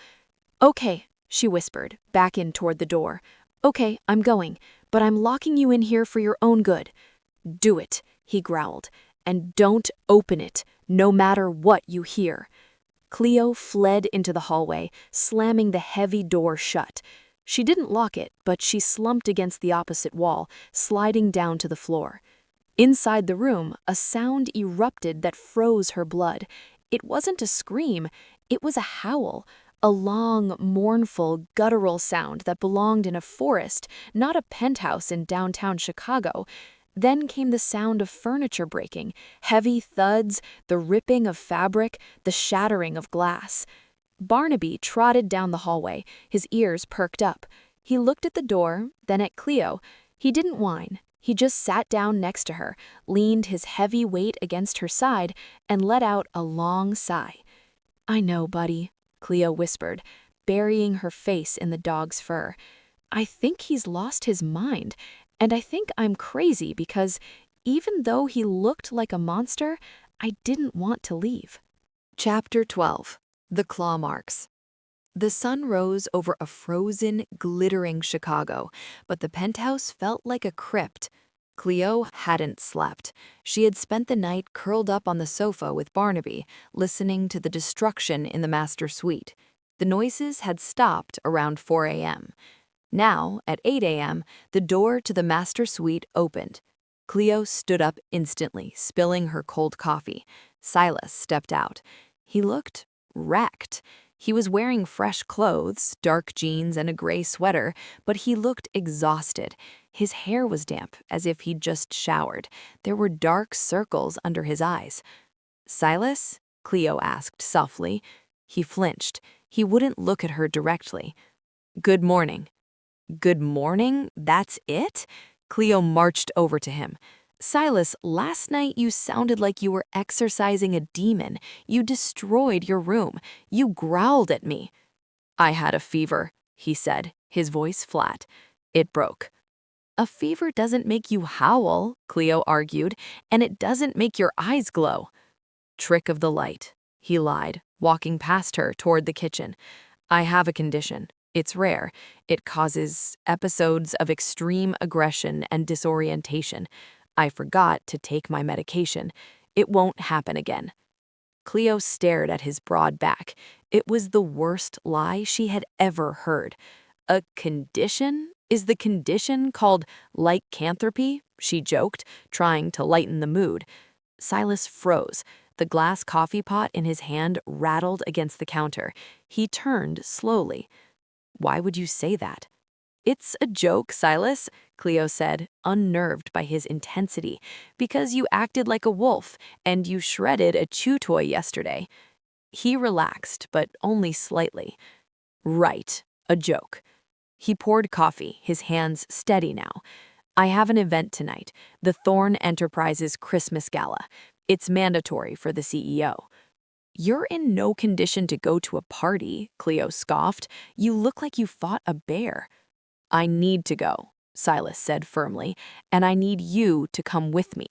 [SPEAKER 2] "Okay," she whispered, back in toward the door. "Okay, I'm going, but I'm locking you in here for your own good." "Do it," he growled, "and don't open it, no matter what you hear." Cleo fled into the hallway, slamming the heavy door shut. She didn't lock it, but she slumped against the opposite wall, sliding down to the floor. Inside the room, a sound erupted that froze her blood. It wasn't a scream, it was a howl, a long, mournful, guttural sound that belonged in a forest, not a penthouse in downtown Chicago. Then came the sound of furniture breaking, heavy thuds, the ripping of fabric, the shattering of glass. Barnaby trotted down the hallway, his ears perked up. He looked at the door, then at Cleo. He didn't whine. He just sat down next to her, leaned his heavy weight against her side, and let out a long sigh. "I know, buddy," Cleo whispered, burying her face in the dog's fur. "I think he's lost his mind, and I think I'm crazy because even though he looked like a monster, I didn't want to leave."
[SPEAKER 3] Chapter 12. The Claw Marks. The sun rose over a frozen, glittering Chicago, but the penthouse felt like a crypt. Cleo hadn't slept. She had spent the night curled up on the sofa with Barnaby, listening to the destruction in the master suite. The noises had stopped around 4 a.m. Now, at 8 a.m., the door to the master suite opened. Cleo stood up instantly, spilling her cold coffee. Silas stepped out. He looked wrecked. He was wearing fresh clothes, dark jeans and a gray sweater, but he looked exhausted. His hair was damp, as if he'd just showered. There were dark circles under his eyes. "Silas?" Cleo asked softly. He flinched. He wouldn't look at her directly. "Good morning." "Good morning? That's it?" Cleo marched over to him. "Silas, last night you sounded like you were exorcising a demon. You destroyed your room. You growled at me." "I had a fever," he said, his voice flat. "It broke." "A fever doesn't make you howl," Cleo argued, "and it doesn't make your eyes glow." "Trick of the light," he lied, walking past her toward the kitchen. "I have a condition. It's rare. It causes episodes of extreme aggression and disorientation. I forgot to take my medication. It won't happen again." Cleo stared at his broad back. It was the worst lie she had ever heard. "A condition? Is the condition called lycanthropy?" she joked, trying to lighten the mood. Silas froze. The glass coffee pot in his hand rattled against the counter. He turned slowly. "Why would you say that?" "It's a joke, Silas," Cleo said, unnerved by his intensity, "because you acted like a wolf, and you shredded a chew toy yesterday." He relaxed, but only slightly. "Right, a joke." He poured coffee, his hands steady now.
[SPEAKER 2] I have an event tonight, the Thorne Enterprises Christmas Gala. It's mandatory for the CEO. You're in no condition to go to a party, Cleo scoffed. You look like you fought a bear. I need to go, Silas said firmly, and I need you to come with me.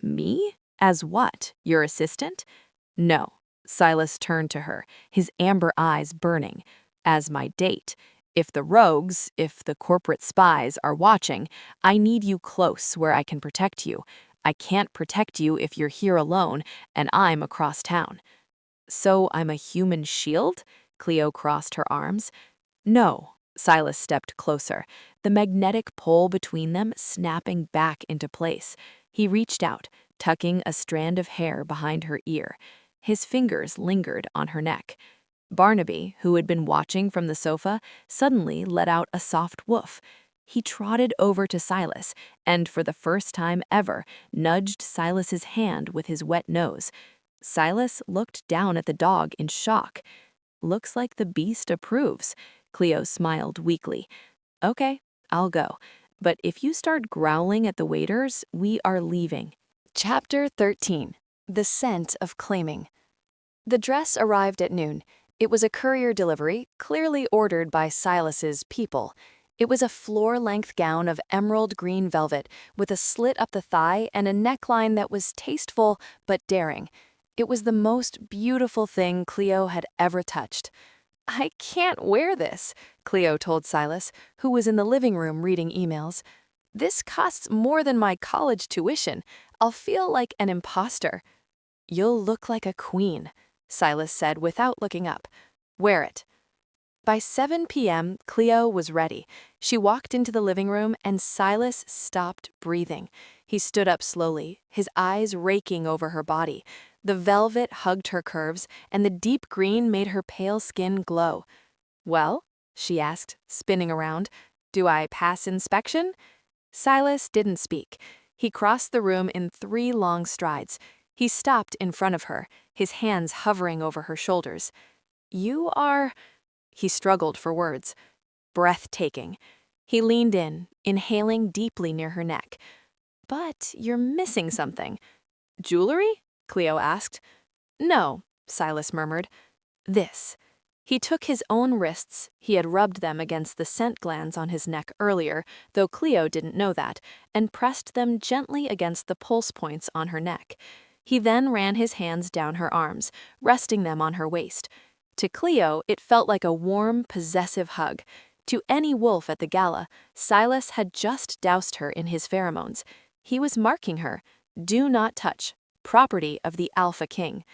[SPEAKER 2] Me? As what? Your assistant? No. Silas turned to her, his amber eyes burning. As my date. If the rogues, if the corporate spies are watching, I need you close where I can protect you. I can't protect you if you're here alone, and I'm across town. So I'm a human shield? Cleo crossed her arms. No. Silas stepped closer, the magnetic pole between them snapping back into place. He reached out, tucking a strand of hair behind her ear. His fingers lingered on her neck. Barnaby, who had been watching from the sofa, suddenly let out a soft woof. He trotted over to Silas and, for the first time ever, nudged Silas's hand with his wet nose. Silas looked down at the dog in shock. Looks like the beast approves. Cleo smiled weakly. Okay, I'll go. But if you start growling at the waiters, we are leaving.
[SPEAKER 1] Chapter 13. The Scent of Claiming. The dress arrived at noon. It was a courier delivery, clearly ordered by Silas's people. It was a floor-length gown of emerald green velvet with a slit up the thigh and a neckline that was tasteful but daring. It was the most beautiful thing Cleo had ever touched. I can't wear this, Cleo told Silas, who was in the living room reading emails. This costs more than my college tuition. I'll feel like an imposter. You'll look like a queen, Silas said without looking up. Wear it. By 7 p.m., Cleo was ready. She walked into the living room and Silas stopped breathing. He stood up slowly, his eyes raking over her body. The velvet hugged her curves, and the deep green made her pale skin glow. Well, she asked, spinning around, do I pass inspection? Silas didn't speak. He crossed the room in 3 long strides. He stopped in front of her, his hands hovering over her shoulders. You are... He struggled for words. Breathtaking. He leaned in, inhaling deeply near her neck. But you're missing something. Jewelry? Cleo asked. No, Silas murmured. This. He took his own wrists, he had rubbed them against the scent glands on his neck earlier, though Cleo didn't know that, and pressed them gently against the pulse points on her neck. He then ran his hands down her arms, resting them on her waist. To Cleo, it felt like a warm, possessive hug. To any wolf at the gala, Silas had just doused her in his pheromones. He was marking her. Do not touch. Property of the Alpha King.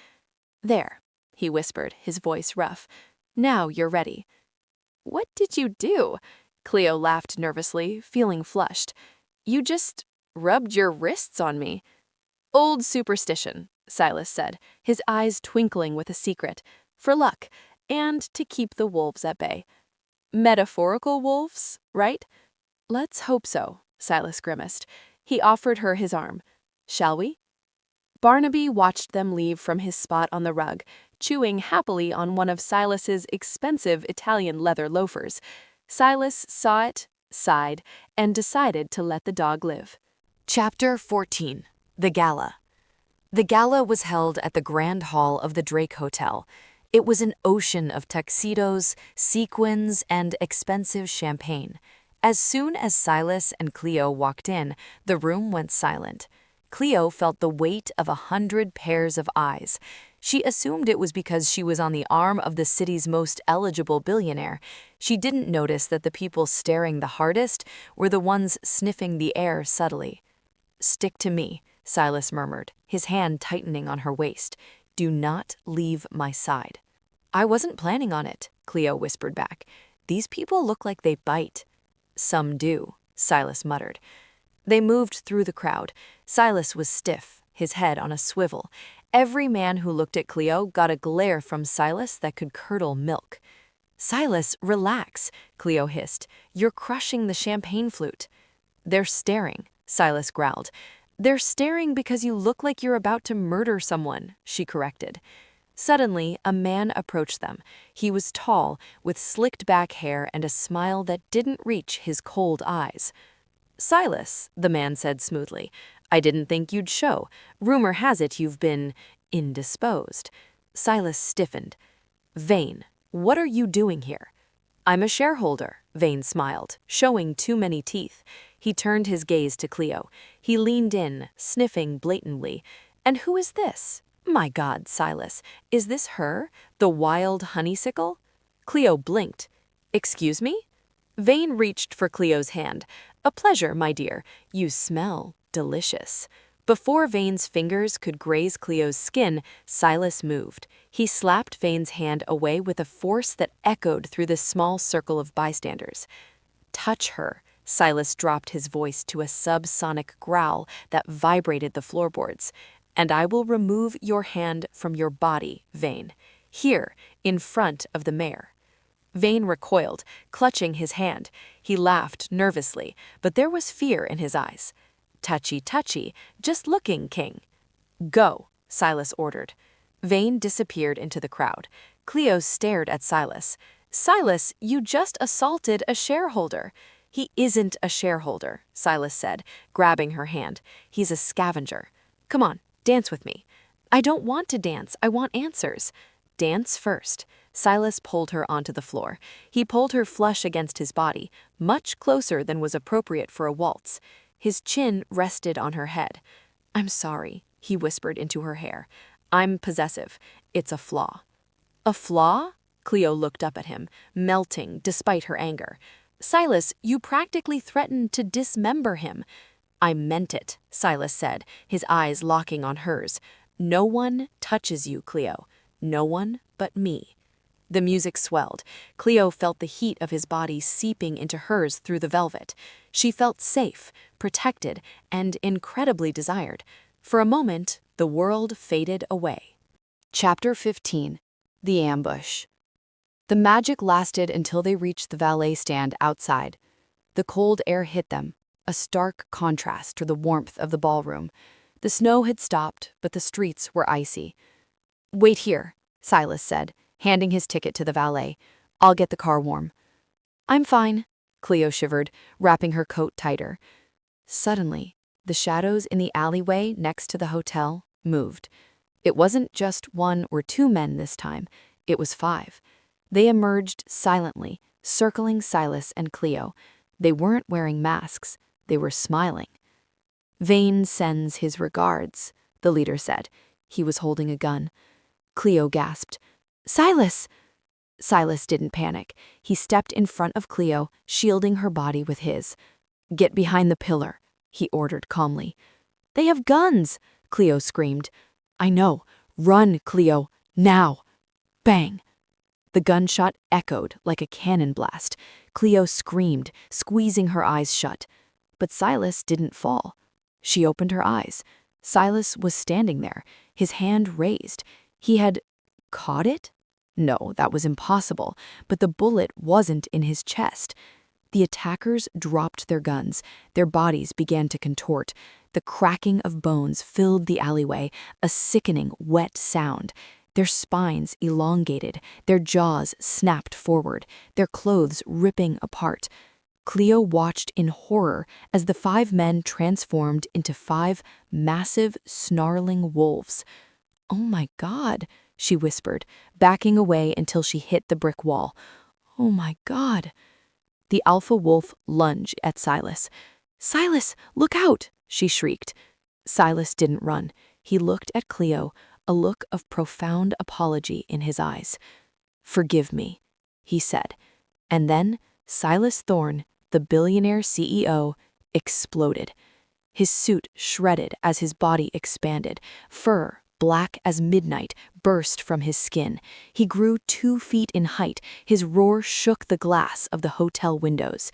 [SPEAKER 1] There, he whispered, his voice rough. Now you're ready. What did you do? Cleo laughed nervously, feeling flushed. You just rubbed your wrists on me. Old superstition, Silas said, his eyes twinkling with a secret. For luck, and to keep the wolves at bay. Metaphorical wolves, right? Let's hope so, Silas grimaced. He offered her his arm. Shall we? Barnaby watched them leave from his spot on the rug, chewing happily on one of Silas's expensive Italian leather loafers. Silas saw it, sighed, and decided to let the dog live.
[SPEAKER 3] Chapter 14. The Gala. The gala was held at the Grand Hall of the Drake Hotel. It was an ocean of tuxedos, sequins, and expensive champagne. As soon as Silas and Cleo walked in, the room went silent. Cleo felt the weight of 100 pairs of eyes. She assumed it was because she was on the arm of the city's most eligible billionaire. She didn't notice that the people staring the hardest were the ones sniffing the air subtly. Stick to me, Silas murmured, his hand tightening on her waist. Do not leave my side. I wasn't planning on it, Cleo whispered back. These people look like they bite. Some do, Silas muttered. They moved through the crowd. Silas was stiff, his head on a swivel. Every man who looked at Cleo got a glare from Silas that could curdle milk. Silas, relax, Cleo hissed. You're crushing the champagne flute. They're staring, Silas growled. They're staring because you look like you're about to murder someone, she corrected. Suddenly, a man approached them. He was tall, with slicked back hair and a smile that didn't reach his cold eyes.
[SPEAKER 2] Silas, the man said smoothly, I didn't think you'd show. Rumor has it you've been indisposed. Silas stiffened. Vane, what are you doing here? I'm a shareholder, Vane smiled, showing too many teeth. He turned his gaze to Cleo. He leaned in, sniffing blatantly. And who is this? My God, Silas, is this her, the wild honeysuckle? Cleo blinked. Excuse me? Vane reached for Cleo's hand. A pleasure, my dear. You smell delicious. Before Vane's fingers could graze Cleo's skin, Silas moved. He slapped Vane's hand away with a force that echoed through the small circle of bystanders. Touch her. Silas dropped his voice to a subsonic growl that vibrated the floorboards. And I will remove your hand from your body, Vane. Here, in front of the mayor. Vane recoiled, clutching his hand. He laughed nervously, but there was fear in his eyes. Touchy, touchy, just looking, King. Go, Silas ordered. Vane disappeared into the crowd. Cleo stared at Silas. Silas, you just assaulted a shareholder. He isn't a shareholder, Silas said, grabbing her hand. He's a scavenger. Come on, dance with me. I don't want to dance, I want answers. Dance first. Silas pulled her onto the floor. He pulled her flush against his body, much closer than was appropriate for a waltz. His chin rested on her head. I'm sorry, he whispered into her hair. I'm possessive. It's a flaw. A flaw? Cleo looked up at him, melting despite her anger. Silas, you practically threatened to dismember him. I meant it, Silas said, his eyes locking on hers. No one touches you, Cleo. No one but me. The music swelled. Cleo felt the heat of his body seeping into hers through the velvet. She felt safe, protected, and incredibly desired. For a moment, the world faded away.
[SPEAKER 3] Chapter 15. The Ambush. The magic lasted until they reached the valet stand outside. The cold air hit them, a stark contrast to the warmth of the ballroom. The snow had stopped, but the streets were icy. Wait here, Silas said, handing his ticket to the valet. I'll get the car warm. I'm fine, Cleo shivered, wrapping her coat tighter. Suddenly, the shadows in the alleyway next to the hotel moved. It wasn't just one or two men this time, it was 5. They emerged silently, circling Silas and Cleo. They weren't wearing masks, they were smiling. Vane sends his regards, the leader said. He was holding a gun. Cleo gasped. Silas! Silas didn't panic. He stepped in front of Cleo, shielding her body with his. Get behind the pillar, he ordered calmly. They have guns, Cleo screamed. I know. Run, Cleo. Now. Bang. The gunshot echoed like a cannon blast. Cleo screamed, squeezing her eyes shut. But Silas didn't fall. She opened her eyes. Silas was standing there, his hand raised. He had caught it? No, that was impossible, but the bullet wasn't in his chest. The attackers dropped their guns. Their bodies began to contort. The cracking of bones filled the alleyway, a sickening, wet sound. Their spines elongated, their jaws snapped forward, their clothes ripping apart. Cleo watched in horror as the 5 men transformed into 5 massive, snarling wolves. Oh my God, she whispered, backing away until she hit the brick wall. Oh my God. The alpha wolf lunged at Silas. Silas, look out, she shrieked. Silas didn't run. He looked at Cleo, a look of profound apology in his eyes. Forgive me, he said. And then Silas Thorne, the billionaire CEO, exploded. His suit shredded as his body expanded. Fur, black as midnight, burst from his skin. He grew 2 feet in height. His roar shook the glass of the hotel windows.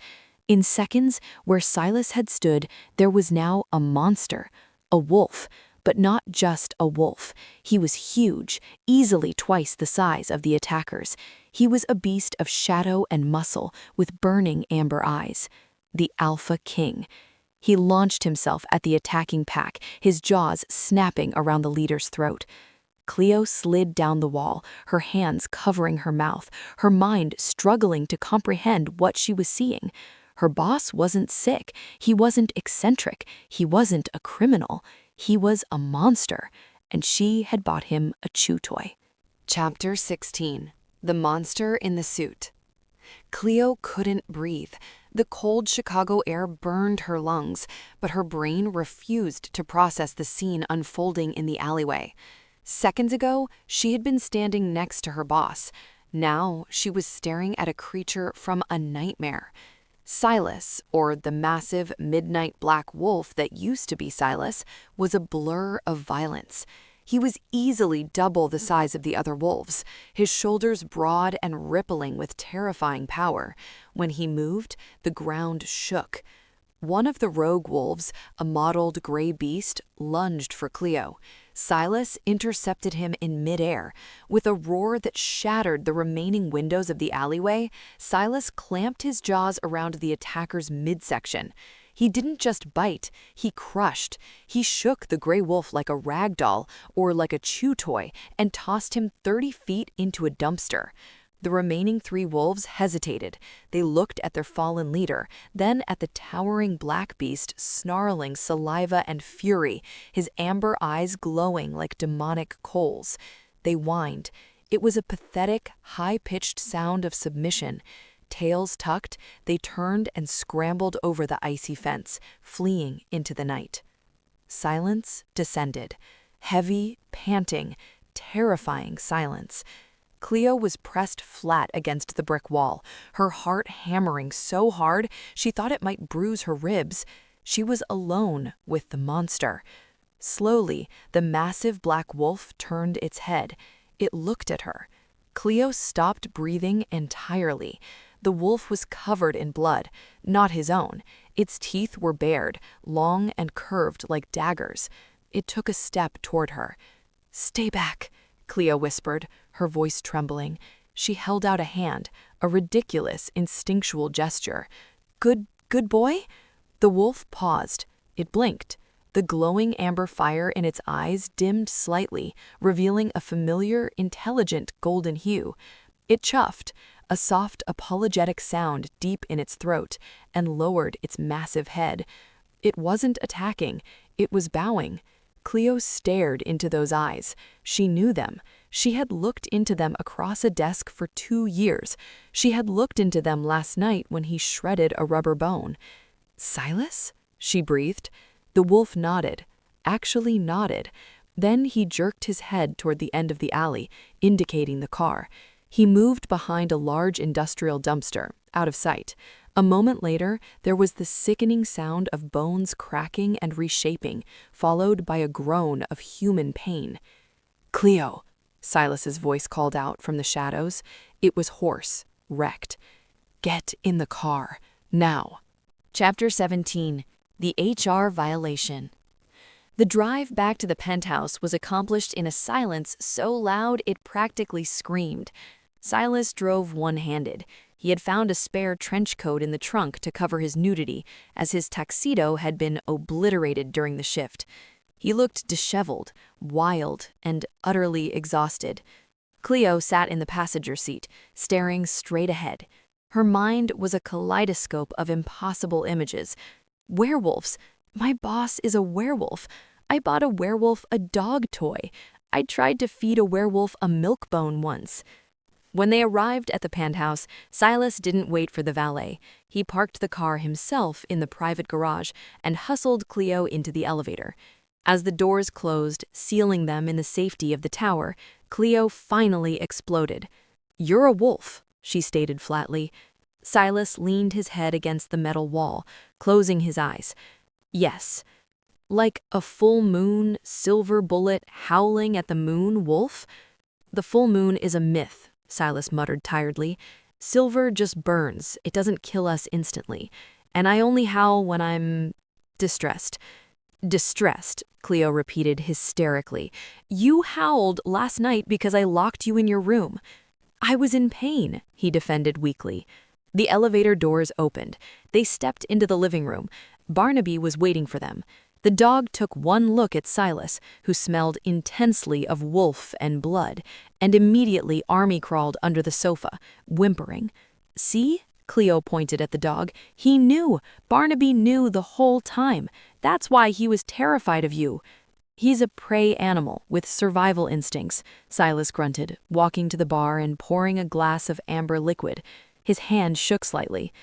[SPEAKER 3] In seconds, where Silas had stood, there was now a monster, a wolf. But not just a wolf. He was huge, easily twice the size of the attackers. He was a beast of shadow and muscle, with burning amber eyes. The Alpha King. He launched himself at the attacking pack, his jaws snapping around the leader's throat. Cleo slid down the wall, her hands covering her mouth, her mind struggling to comprehend what she was seeing.
[SPEAKER 2] Her boss wasn't sick, he wasn't eccentric, he wasn't a criminal, he was a monster, and she had bought him a chew toy.
[SPEAKER 3] Chapter 16. The Monster in the Suit. Cleo couldn't breathe. The cold Chicago air burned her lungs, but her brain refused to process the scene unfolding in the alleyway. Seconds ago, she had been standing next to her boss. Now, she was staring at a creature from a nightmare. Silas, or the massive midnight black wolf that used to be Silas, was a blur of violence. He was easily double the size of the other wolves, his shoulders broad and rippling with terrifying power. When he moved, the ground shook. One of the rogue wolves, a mottled gray beast, lunged for Cleo. Silas intercepted him in midair. With a roar that shattered the remaining windows of the alleyway, Silas clamped his jaws around the attacker's midsection. He didn't just bite, he crushed. He shook the gray wolf like a rag doll or like a chew toy and tossed him 30 feet into a dumpster. The remaining 3 wolves hesitated. They looked at their fallen leader, then at the towering black beast snarling saliva and fury, his amber eyes glowing like demonic coals. They whined. It was a pathetic, high-pitched sound of submission. Tails tucked, they turned and scrambled over the icy fence, fleeing into the night. Silence descended. Heavy, panting, terrifying silence. Cleo was pressed flat against the brick wall, her heart hammering so hard she thought it might bruise her ribs. She was alone with the monster. Slowly, the massive black wolf turned its head. It looked at her. Cleo stopped breathing entirely. The wolf was covered in blood, not his own. Its teeth were bared, long and curved like daggers. It took a step toward her. "Stay back," Cleo whispered, her voice trembling. She held out a hand, a ridiculous, instinctual gesture. Good boy?" The wolf paused. It blinked. The glowing amber fire in its eyes dimmed slightly, revealing a familiar, intelligent golden hue. It chuffed, a soft, apologetic sound deep in its throat, and lowered its massive head. It wasn't attacking, it was bowing. Cleo stared into those eyes. She knew them. She had looked into them across a desk for 2 years. She had looked into them last night when he shredded a rubber bone. "Silas?" she breathed. The wolf nodded, actually nodded. Then he jerked his head toward the end of the alley, indicating the car. He moved behind a large industrial dumpster, out of sight. A moment later, there was the sickening sound of bones cracking and reshaping, followed by a groan of human pain. "Cleo," Silas's voice called out from the shadows. It was hoarse, wrecked. "Get in the car, now."
[SPEAKER 1] Chapter 17. The HR Violation. The drive back to the penthouse was accomplished in a silence so loud it practically screamed. Silas drove one-handed. He had found a spare trench coat in the trunk to cover his nudity, as his tuxedo had been obliterated during the shift. He looked disheveled, wild, and utterly exhausted. Cleo sat in the passenger seat, staring straight ahead. Her mind was a kaleidoscope of impossible images. Werewolves. My boss is a werewolf. I bought a werewolf a dog toy. I tried to feed a werewolf a milk bone once. When they arrived at the penthouse, Silas didn't wait for the valet. He parked the car himself in the private garage and hustled Cleo into the elevator. As the doors closed, sealing them in the safety of the tower, Cleo finally exploded. "You're a wolf," she stated flatly. Silas leaned his head against the metal wall, closing his eyes. "Yes. Like a full moon, silver bullet howling at the moon wolf? The full moon is a myth," Silas muttered tiredly. "Silver just burns, it doesn't kill us instantly. And I only howl when I'm distressed." "Distressed," Cleo repeated hysterically. "You howled last night because I locked you in your room." "I was in pain," he defended weakly. The elevator doors opened. They stepped into the living room. Barnaby was waiting for them. The dog took one look at Silas, who smelled intensely of wolf and blood, and immediately army-crawled under the sofa, whimpering. "See?"
[SPEAKER 2] Cleo pointed at the dog. He knew. Barnaby knew the whole time. That's why he was terrified of you. He's a prey animal with survival instincts, Silas grunted, walking to the bar and pouring a glass of amber liquid. His hand shook slightly.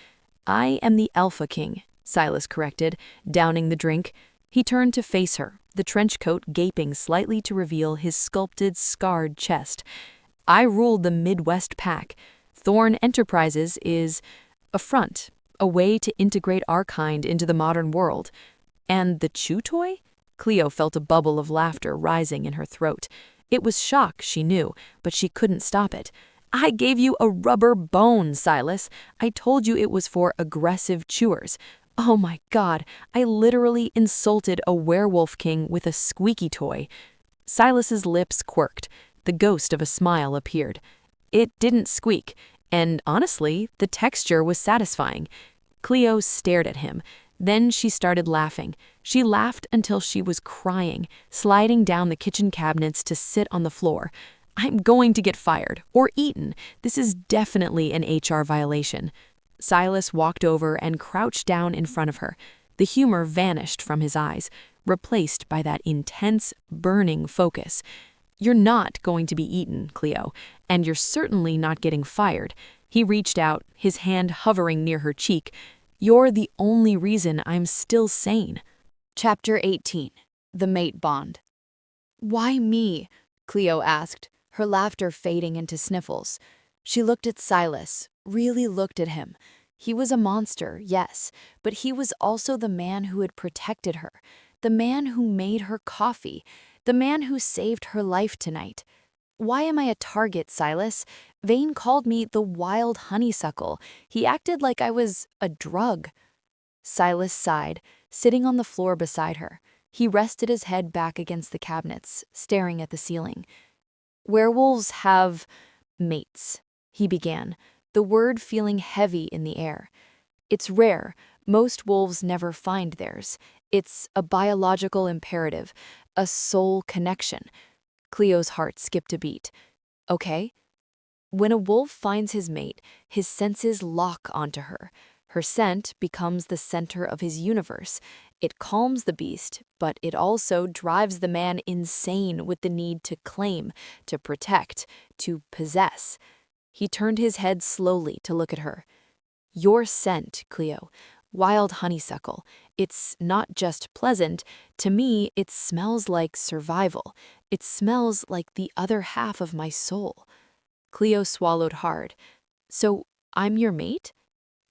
[SPEAKER 2] I am the Alpha King, Silas corrected, downing the drink. He turned to face her, the trench coat gaping slightly to reveal his sculpted, scarred chest. I ruled the Midwest pack. Thorne Enterprises is a front, a way to integrate our kind into the modern world. And the chew toy? Cleo felt a bubble of laughter rising in her throat. It was shock, she knew, but she couldn't stop it. I gave you a rubber bone, Silas. I told you it was for aggressive chewers. Oh my God, I literally insulted a werewolf king with a squeaky toy. Silas's lips quirked. The ghost of a smile appeared. It didn't squeak, and honestly, the texture was satisfying. Cleo stared at him. Then she started laughing. She laughed until she was crying, sliding down the kitchen cabinets to sit on the floor. I'm going to get fired, or eaten. This is definitely an HR violation. Silas walked over and crouched down in front of her. The humor vanished from his eyes, replaced by that intense, burning focus. You're not going to be eaten, Cleo, and you're certainly not getting fired. He reached out, his hand hovering near her cheek. You're the only reason I'm still sane.
[SPEAKER 1] Chapter 18. The Mate Bond. Why me? Cleo asked, her laughter fading into sniffles. She looked at Silas, really looked at him. He was a monster, yes, but he was also the man who had protected her, the man who made her coffee, the man who saved her life tonight. Why am I a target, Silas? Vane called me the wild honeysuckle. He acted like I was a drug. Silas sighed, sitting on the floor beside her. He rested his head back against the cabinets, staring at the ceiling. Werewolves have mates, he began, the word feeling heavy in the air. It's rare. Most wolves never find theirs. It's a biological imperative, a soul connection. Cleo's heart skipped a beat. Okay. When a wolf finds his mate, his senses lock onto her. Her scent becomes the center of his universe. It calms the beast, but it also drives the man insane with the need to claim, to protect, to possess. He turned his head slowly to look at her. Your scent, Cleo. Wild honeysuckle. It's not just pleasant. To me, it smells like survival. It smells like the other half of my soul. Cleo swallowed hard. So, I'm your mate?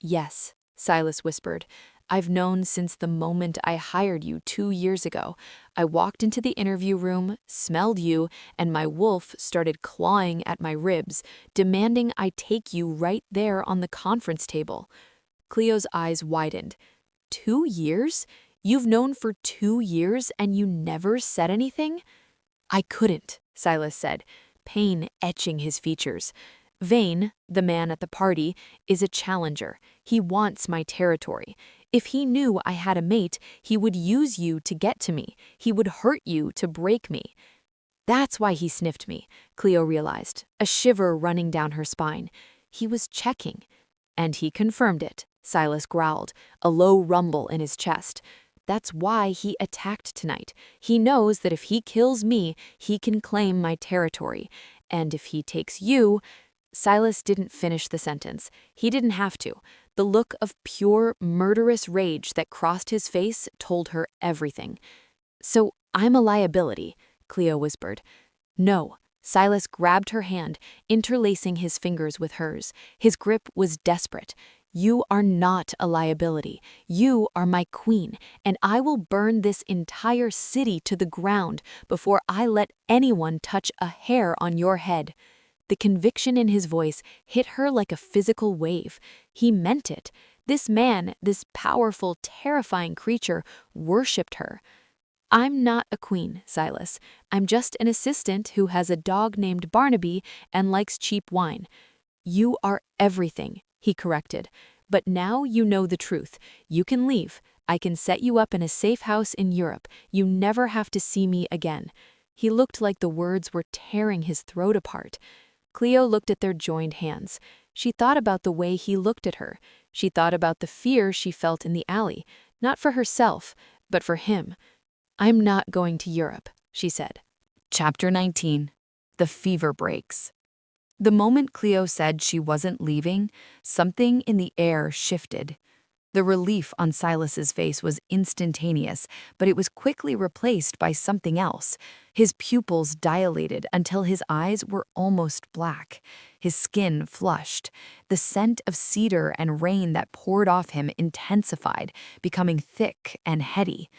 [SPEAKER 1] Yes, Silas whispered. I've known since the moment I hired you 2 years ago. I walked into the interview room, smelled you, and my wolf started clawing at my ribs, demanding I take you right there on the conference table. Cleo's eyes widened. 2 years? You've known for 2 years and you never said anything? I couldn't, Silas said, pain etching his features. Vane, the man at the party, is a challenger. He wants my territory. If he knew I had a mate, he would use you to get to me. He would hurt you to break me. That's why he sniffed me, Cleo realized, a shiver running down her spine. He was checking. And he confirmed it, Silas growled, a low rumble in his chest. That's why he attacked tonight. He knows that if he kills me, he can claim my territory. And if he takes you... Silas didn't finish the sentence. He didn't have to. The look of pure, murderous rage that crossed his face told her everything. So I'm a liability, Cleo whispered. No. Silas grabbed her hand, interlacing his fingers with hers. His grip was desperate. You are not a liability. You are my queen, and I will burn this entire city to the ground before I let anyone touch a hair on your head. The conviction in his voice hit her like a physical wave. He meant it. This man, this powerful, terrifying creature, worshipped her. I'm not a queen, Silas. I'm just an assistant who has a dog named Barnaby and likes cheap wine. You are everything, he corrected. But now you know the truth. You can leave. I can set you up in a safe house in Europe. You never have to see me again. He looked like the words were tearing his throat apart. Cleo looked at their joined hands.
[SPEAKER 2] She thought about the way he looked at her. She thought about the fear she felt in the alley, not for herself, but for him. "I'm not going to Europe," she said.
[SPEAKER 1] Chapter 19. The Fever Breaks. The moment Cleo said she wasn't leaving, something in the air shifted. The relief on Silas's face was instantaneous, but it was quickly replaced by something else. His pupils dilated until his eyes were almost black. His skin flushed. The scent of cedar and rain that poured off him intensified, becoming thick and heady.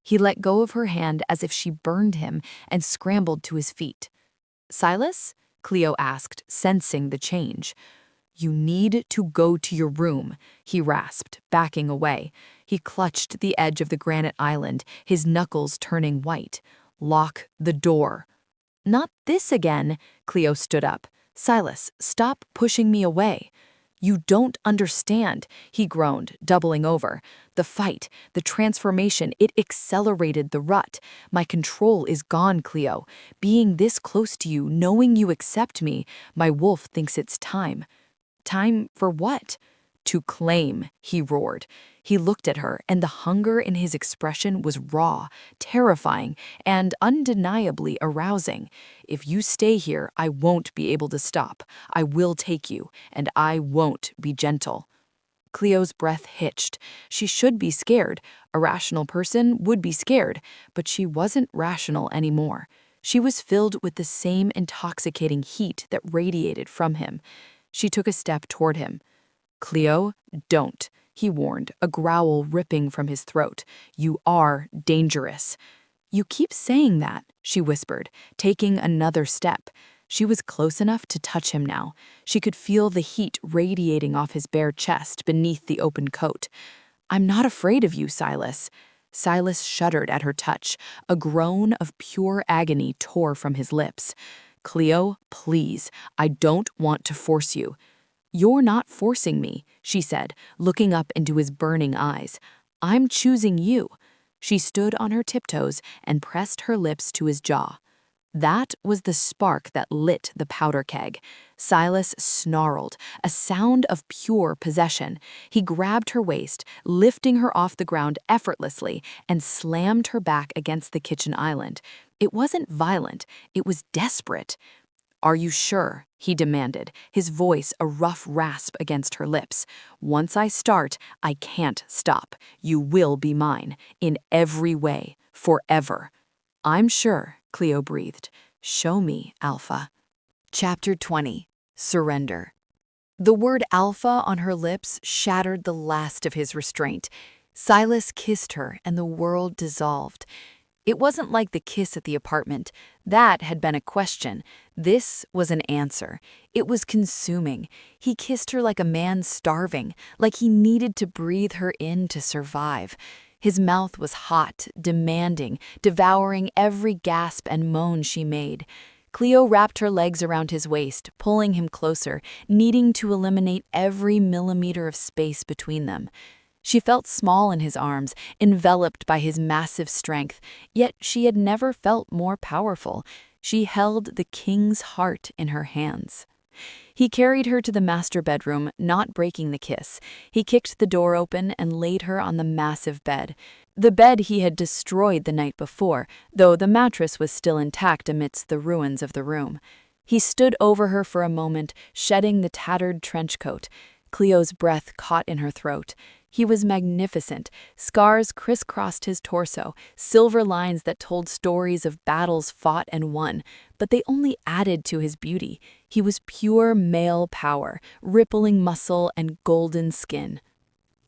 [SPEAKER 1] He let go of her hand as if she burned him and scrambled to his feet. "Silas?" Cleo asked, sensing the change. "You need to go to your room," he rasped, backing away. He clutched the edge of the granite island, his knuckles turning white. "Lock the door." "Not this again," Cleo stood up. "Silas, stop pushing me away." "You don't understand," he groaned, doubling over. "The fight, the transformation, it accelerated the rut. My control is gone, Cleo. Being this close to you, knowing you accept me, my wolf thinks it's time." "Time for what?" "To claim," he roared. He looked at her, and the hunger in his expression was raw, terrifying, and undeniably arousing. "If you stay here, I won't be able to stop. I will take you, and I won't be gentle." Cleo's breath hitched. She should be scared. A rational person would be scared, but she wasn't rational anymore. She was filled with the same intoxicating heat that radiated from him. She took a step toward him. "Cleo, don't," he warned, a growl ripping from his throat. "You are dangerous." "You keep saying that," she whispered, taking another step. She was close enough to touch him now. She could feel the heat radiating off his bare chest beneath the open coat. "I'm not afraid of you, Silas." Silas shuddered at her touch. A groan of pure agony tore from his lips. "Cleo, please, I don't want to force you." "You're not forcing me," she said, looking up into his burning eyes. "I'm choosing you." She stood on her tiptoes and pressed her lips to his jaw. That was the spark that lit the powder keg. Silas snarled, a sound of pure possession. He grabbed her waist, lifting her off the ground effortlessly, and slammed her back against the kitchen island. It wasn't violent, it was desperate. "Are you sure?" he demanded, his voice a rough rasp against her lips. "Once I start, I can't stop. You will be mine, in every way, forever." "I'm sure," Cleo breathed. "Show me, Alpha." Chapter 20. Surrender. The word alpha on her lips shattered the last of his restraint. Silas kissed her, and the world dissolved. It wasn't like the kiss at the apartment. That had been a question. This was an answer. It was consuming. He kissed her like a man starving, like he needed to breathe her in to survive. His mouth was hot, demanding, devouring every gasp and moan she made. Cleo wrapped her legs around his waist, pulling him closer, needing to eliminate every millimeter of space between them. She felt small in his arms, enveloped by his massive strength, yet she had never felt more powerful. She held the king's heart in her hands. He carried her to the master bedroom, not breaking the kiss. He kicked the door open and laid her on the massive bed. The bed he had destroyed the night before, though the mattress was still intact amidst the ruins of the room. He stood over her for a moment, shedding the tattered trench coat. Cleo's breath caught in her throat. He was magnificent. Scars crisscrossed his torso, silver lines that told stories of battles fought and won, but they only added to his beauty. He was pure male power, rippling muscle and golden skin.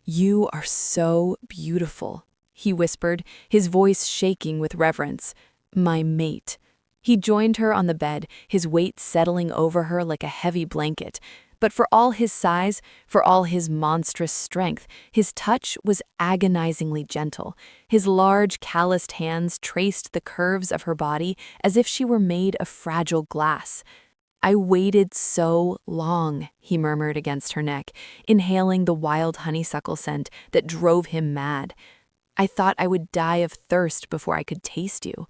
[SPEAKER 1] "You are so beautiful," he whispered, his voice shaking with reverence. "My mate." He joined her on the bed, his weight settling over her like a heavy blanket. But for all his size, for all his monstrous strength, his touch was agonizingly gentle. His large, calloused hands traced the curves of her body as if she were made of fragile glass. "I waited so long," he murmured against her neck, inhaling the wild honeysuckle scent that drove him mad. "I thought I would die of thirst before I could taste you."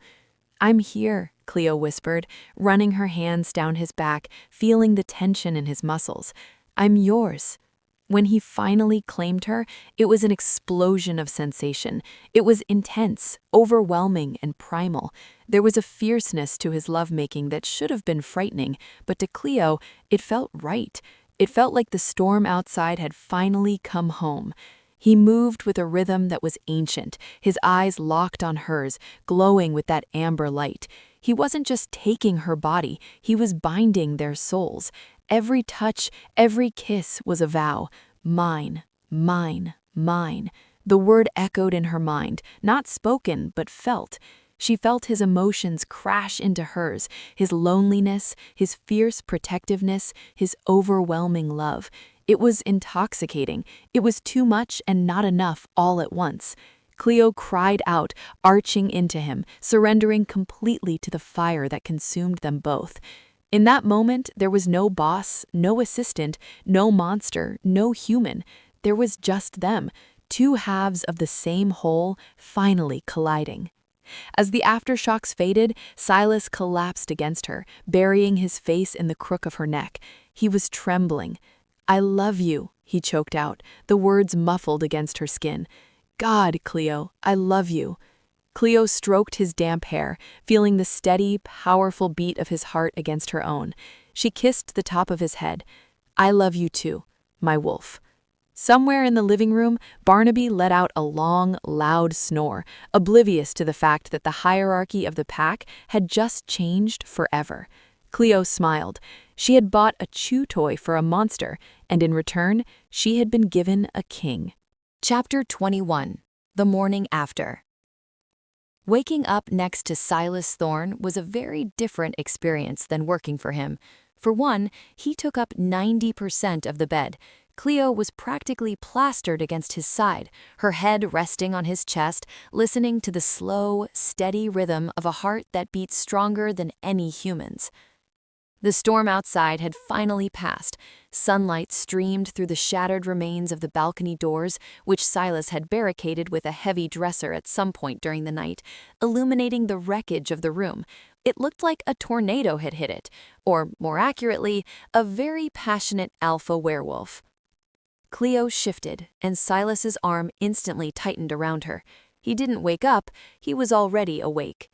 [SPEAKER 1] "I'm here," Cleo whispered, running her hands down his back, feeling the tension in his muscles.
[SPEAKER 2] I'm yours." When he finally claimed her, it was an explosion of sensation. It was intense, overwhelming, and primal. There was a fierceness to his lovemaking that should have been frightening, but to Cleo, it felt right. It felt like the storm outside had finally come home. He moved with a rhythm that was ancient, his eyes locked on hers, glowing with that amber light. He wasn't just taking her body, he was binding their souls. Every touch, every kiss was a vow. Mine, mine, mine. The word echoed in her mind, not spoken, but felt. She felt his emotions crash into hers, his loneliness, his fierce protectiveness, his overwhelming love. It was intoxicating. It was too much and not enough all at once. Cleo cried out, arching into him, surrendering completely to the fire that consumed them both. In that moment, there was no boss, no assistant, no monster, no human. There was just them, two halves of the same whole, finally colliding. As the aftershocks faded, Silas collapsed against her, burying his face in the crook of her neck. He was trembling. "I love you," he choked out, the words muffled against her skin. "God, Cleo, I love you." Cleo stroked his damp hair, feeling the steady, powerful beat of his heart against her own. She kissed the top of his head. "I love you too, my wolf." Somewhere in the living room, Barnaby let out a long, loud snore, oblivious to the fact that the hierarchy of the pack had just changed forever. Cleo smiled. She had bought a chew toy for a monster, and in return, she had been given a king.
[SPEAKER 1] Chapter 21. The Morning After. Waking up next to Silas Thorne was a very different experience than working for him. For one, he took up 90% of the bed. Cleo was practically plastered against his side, her head resting on his chest, listening to the slow, steady rhythm of a heart that beat stronger than any human's. The storm outside had finally passed. Sunlight streamed through the shattered remains of the balcony doors, which Silas had barricaded with a heavy dresser at some point during the night, illuminating the wreckage of the room. It looked like a tornado had hit it, or, more accurately, a very passionate alpha werewolf. Cleo shifted, and Silas's arm instantly tightened around her. He didn't wake up, he was already awake.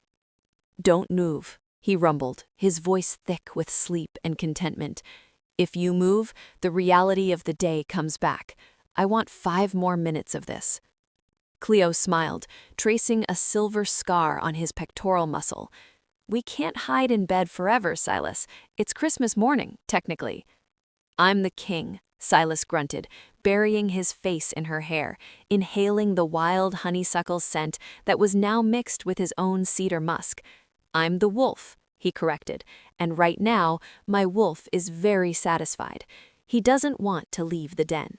[SPEAKER 1] "Don't move," he rumbled, his voice thick with sleep and contentment. "If you move, the reality of the day comes back. I want 5 more minutes of this." Cleo smiled, tracing a silver scar on his pectoral muscle. "We can't hide in bed forever, Silas. It's Christmas morning, technically." "I'm the king," Silas grunted, burying his face in her hair, inhaling the wild honeysuckle scent that was now mixed with his own cedar musk. "I'm the wolf," he corrected, "and right now, my wolf is very satisfied. He doesn't want to leave the den."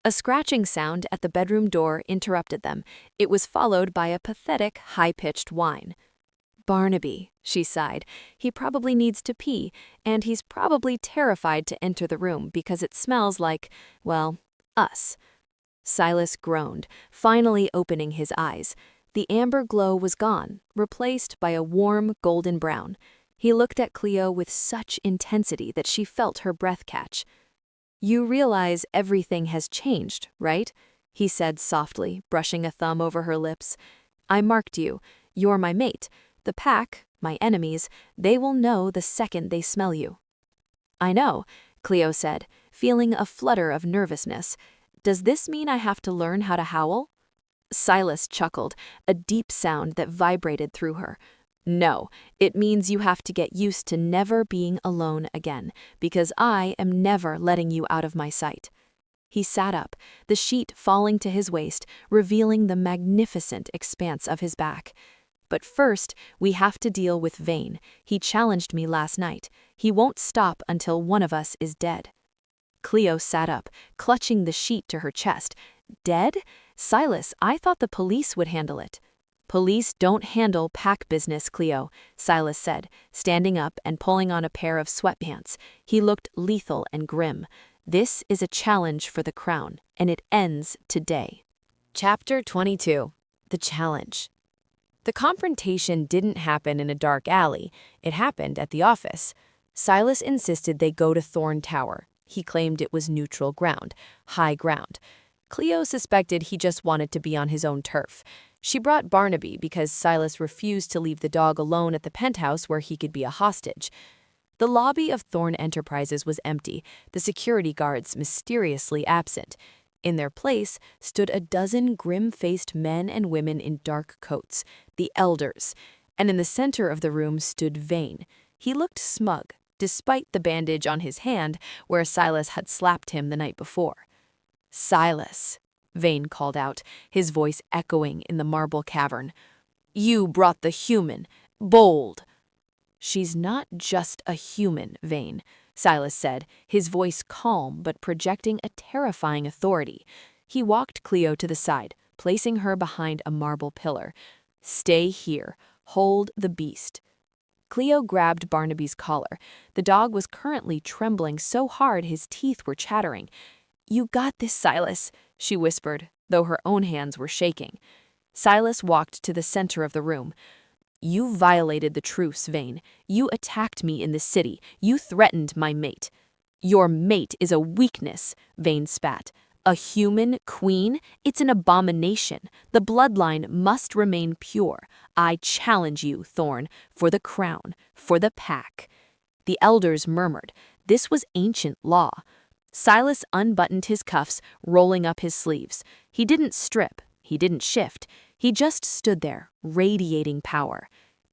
[SPEAKER 1] A scratching sound at the bedroom door interrupted them. It was followed by a pathetic, high-pitched whine. "Barnaby," she sighed. "He probably needs to pee, and he's probably terrified to enter the room because it smells like, well, us." Silas groaned, finally opening his eyes. The amber glow was gone, replaced by a warm golden brown. He looked at Cleo with such intensity that she felt her breath catch. "You realize everything has changed, right?" he said softly, brushing a thumb over her lips. "I marked you. You're my mate. The pack, my enemies, they will know the second they smell you." "I know," Cleo said, feeling a flutter of nervousness. "Does this mean I have to learn how to howl?" Silas chuckled, a deep sound that vibrated through her. "No, it means you have to get used to never being alone again, because I am never letting you out of my sight." He sat up, the sheet falling to his waist, revealing the magnificent expanse of his back. "But first, we have to deal with Vane. He challenged me last night. He won't stop until one of us is dead." Cleo sat up, clutching the sheet to her chest. "Dead? Silas, I thought the police would handle it." "Police don't handle pack business, Cleo," Silas said, standing up and pulling on a pair of sweatpants. He looked lethal and grim. "This is a challenge for the crown, and it ends today." Chapter 22. The Challenge. The confrontation didn't happen in a dark alley. It happened at the office. Silas insisted they go to Thorne Tower.
[SPEAKER 2] He claimed it was neutral ground, high ground. Cleo suspected he just wanted to be on his own turf. She brought Barnaby because Silas refused to leave the dog alone at the penthouse where he could be a hostage. The lobby of Thorne Enterprises was empty, the security guards mysteriously absent. In their place stood a dozen grim-faced men and women in dark coats, the elders, and in the center of the room stood Vane. He looked smug, despite the bandage on his hand where Silas had slapped him the night before. "Silas," Vane called out, his voice echoing in the marble cavern. "You brought the human. Bold." "She's not just a human, Vane," Silas said, his voice calm but projecting a terrifying authority. He walked Cleo to the side, placing her behind a marble pillar. "Stay here. Hold the beast." Cleo grabbed Barnaby's collar. The dog was currently trembling so hard his teeth were chattering. "You got this, Silas," she whispered, though her own hands were shaking. Silas walked to the center of the room. "You violated the truce, Vane. You attacked me in the city. You threatened my mate." "Your mate is a weakness," Vane spat. "A human queen? It's an abomination. The bloodline must remain pure. I challenge you, Thorne, for the crown, for the pack." The elders murmured. This was ancient law. Silas unbuttoned his cuffs, rolling up his sleeves. He didn't strip. He didn't shift. He just stood there, radiating power.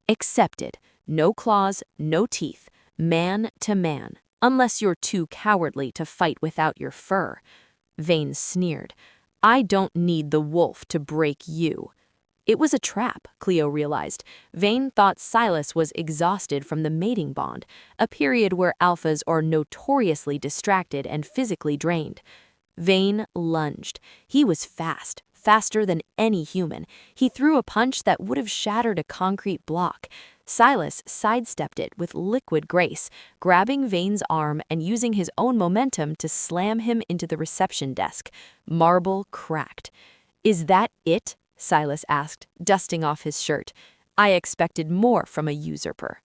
[SPEAKER 2] "Accepted. No claws, no teeth. Man to man. Unless you're too cowardly to fight without your fur." Vane sneered. "I don't need the wolf to break you." It was a trap, Cleo realized. Vane thought Silas was exhausted from the mating bond, a period where alphas are notoriously distracted and physically drained. Vane lunged. He was fast, faster than any human. He threw a punch that would have shattered a concrete block. Silas sidestepped it with liquid grace, grabbing Vane's arm and using his own momentum to slam him into the reception desk. Marble cracked. "Is that it?" Silas asked, dusting off his shirt. "I expected more from a usurper."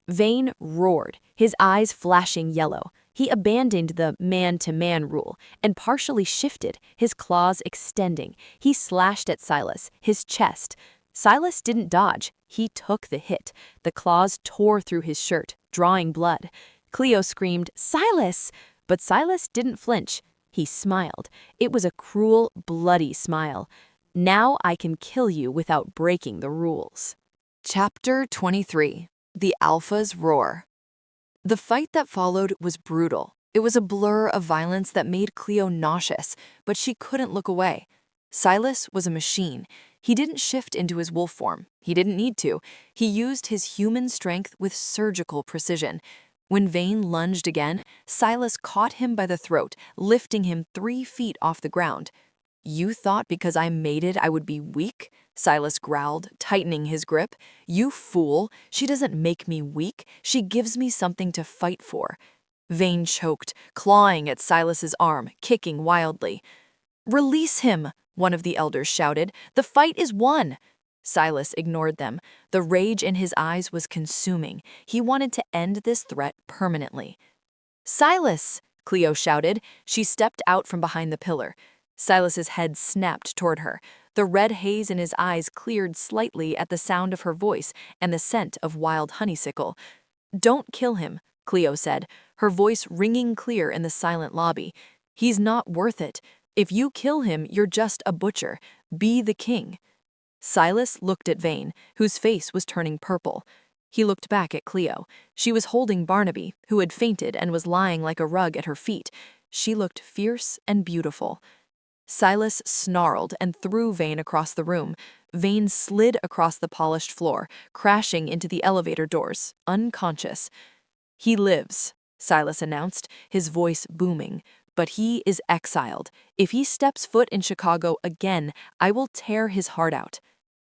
[SPEAKER 2] Vane roared, his eyes flashing yellow. He abandoned the man-to-man rule and partially shifted, his claws extending. He slashed at Silas, his chest. Silas didn't dodge. He took the hit. The claws tore through his shirt, drawing blood. Cleo screamed, "Silas!" But Silas didn't flinch. He smiled. It was a cruel, bloody smile. "Now I can kill you without breaking the rules."
[SPEAKER 3] Chapter 23. The Alpha's Roar. The fight that followed was brutal. It was a blur of violence that made Cleo nauseous, but she couldn't look away. Silas was a machine. He didn't shift into his wolf form. He didn't need to. He used his human strength with surgical precision. When Vane lunged again, Silas caught him by the throat, lifting him 3 feet off the ground. "You thought because I mated I would be weak?" Silas growled, tightening his grip. "You fool! She doesn't make me weak. She gives me something to fight for." Vane choked, clawing at Silas's arm, kicking wildly. "Release him!" one of the elders shouted. "The fight is won!" Silas ignored them. The rage in his eyes was consuming. He wanted to end this threat permanently. "Silas!" Cleo shouted. She stepped out from behind the pillar. Silas's head snapped toward her. The red haze in his eyes cleared slightly at the sound of her voice and the scent of wild honeysuckle. "Don't kill him," Cleo said, her voice ringing clear in the silent lobby. "He's not worth it. If you kill him, you're just a butcher. Be the king." Silas looked at Vane, whose face was turning purple. He looked back at Cleo. She was holding Barnaby, who had fainted and was lying like a rug at her feet. She looked fierce and beautiful. Silas snarled and threw Vane across the room. Vane slid across the polished floor, crashing into the elevator doors, unconscious. "He lives," Silas announced, his voice booming. "But he is exiled. If he steps foot in Chicago again, I will tear his heart out."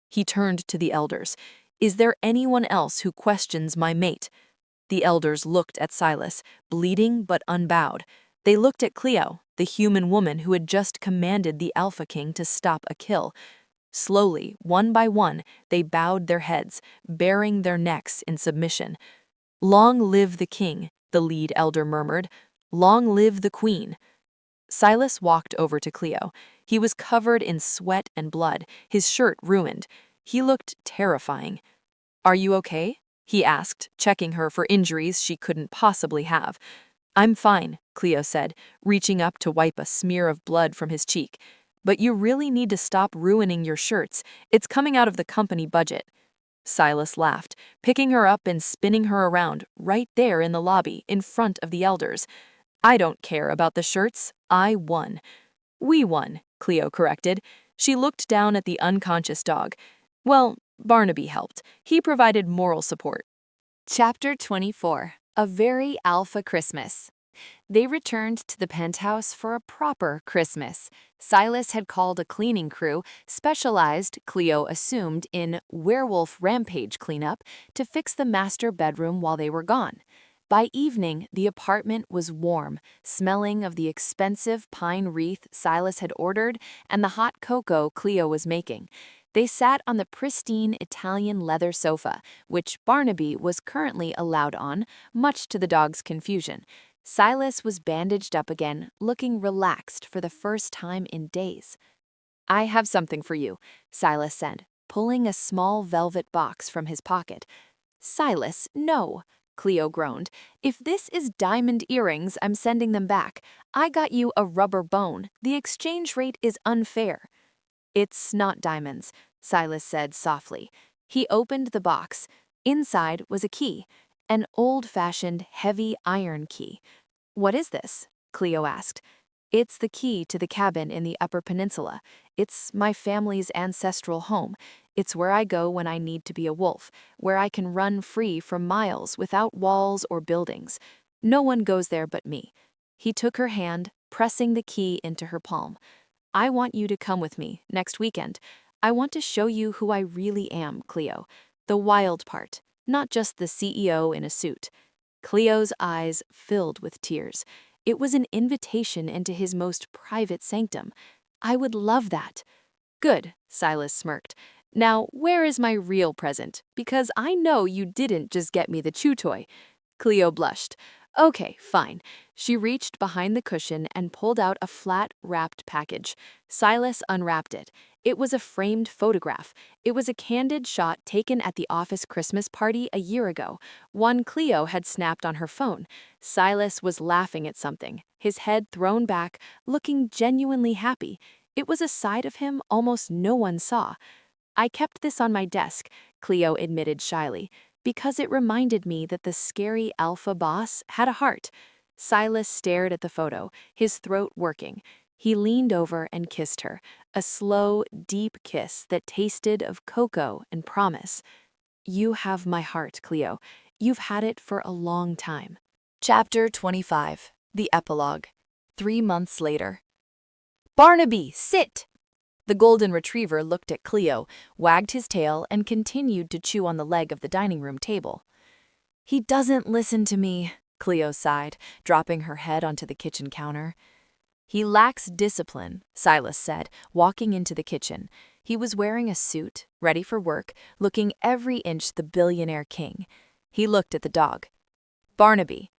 [SPEAKER 3] He turned to the elders. "Is there anyone else who questions my mate?" The elders looked at Silas, bleeding but unbowed. They looked at Cleo, the human woman who had just commanded the Alpha King to stop a kill. Slowly, one by one, they bowed their heads, baring their necks in submission. "Long live the king," the lead elder murmured.
[SPEAKER 2] Long live the Queen. Silas walked over to Cleo. He was covered in sweat and blood, his shirt ruined. He looked terrifying. Are you okay? He asked, checking her for injuries she couldn't possibly have. I'm fine, Cleo said, reaching up to wipe a smear of blood from his cheek. But you really need to stop ruining your shirts. It's coming out of the company budget. Silas laughed, picking her up and spinning her around, right there in the lobby, in front of the elders. I don't care about the shirts. I won. We won, Cleo corrected. She looked down at the unconscious dog. Well, Barnaby helped. He provided moral support.
[SPEAKER 1] Chapter 24. A Very Alpha Christmas. They returned to the penthouse for a proper Christmas. Silas had called a cleaning crew, specialized, Cleo assumed, in werewolf rampage cleanup, to fix the master bedroom while they were gone. By evening, the apartment was warm, smelling of the expensive pine wreath Silas had ordered and the hot cocoa Cleo was making. They sat on the pristine Italian leather sofa, which Barnaby was currently allowed on, much to the dog's confusion. Silas was bandaged up again, looking relaxed for the first time in days. I have something for you, Silas said, pulling a small velvet box from his pocket. Silas, no, Cleo groaned. If this is diamond earrings, I'm sending them back. I got you a rubber bone. The exchange rate is unfair. It's not diamonds, Silas said softly. He opened the box. Inside was a key, an old-fashioned, heavy iron key. What is this? Cleo asked. It's the key to the cabin in the Upper Peninsula. It's my family's ancestral home. It's where I go when I need to be a wolf, where I can run free for miles without walls or buildings. No one goes there but me. He took her hand, pressing the key into her palm. I want you to come with me next weekend. I want to show you who I really am, Cleo. The wild part, not just the CEO in a suit. Cleo's eyes filled with tears. It was an invitation into his most private sanctum. I would love that. Good, Silas smirked. Now, where is my real present? Because I know you didn't just get me the chew toy. Cleo blushed. Okay, fine. She reached behind the cushion and pulled out a flat, wrapped package. Silas unwrapped it. It was a framed photograph. It was a candid shot taken at the office Christmas party a year ago, one Cleo had snapped on her phone. Silas was laughing at something, his head thrown back, looking genuinely happy. It was a side of him almost no one saw. I kept this on my desk, Cleo admitted shyly, because it reminded me that the scary alpha boss had a heart. Silas stared at the photo, his throat working. He leaned over and kissed her, a slow, deep kiss that tasted of cocoa and promise. You have my heart, Cleo. You've had it for a long time. Chapter 25. The Epilogue. 3 months later. Barnaby, sit! The golden retriever looked at Cleo, wagged his tail, and continued to chew on the leg of the dining room table. He doesn't listen to me, Cleo sighed, dropping her head onto the kitchen counter. He lacks discipline, Silas said, walking into the kitchen. He was wearing a suit, ready for work, looking every inch the billionaire king. He looked at the dog. Barnaby.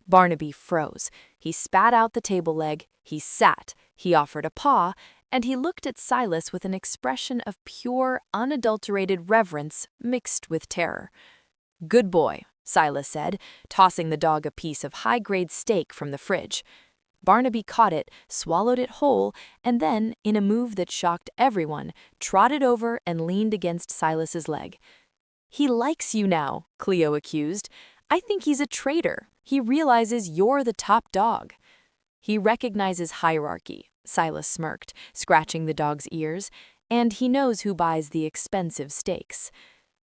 [SPEAKER 1] Barnaby froze. He spat out the table leg, he sat, he offered a paw, and he looked at Silas with an expression of pure, unadulterated reverence mixed with terror. Good boy, Silas said, tossing the dog a piece of high-grade steak from the fridge. Barnaby caught it, swallowed it whole, and then, in a move that shocked everyone, trotted over and leaned against Silas's leg. He likes you now, Cleo accused. I think he's a traitor. He realizes you're the top dog. He recognizes hierarchy, Silas smirked, scratching the dog's ears, and he knows who buys the expensive steaks.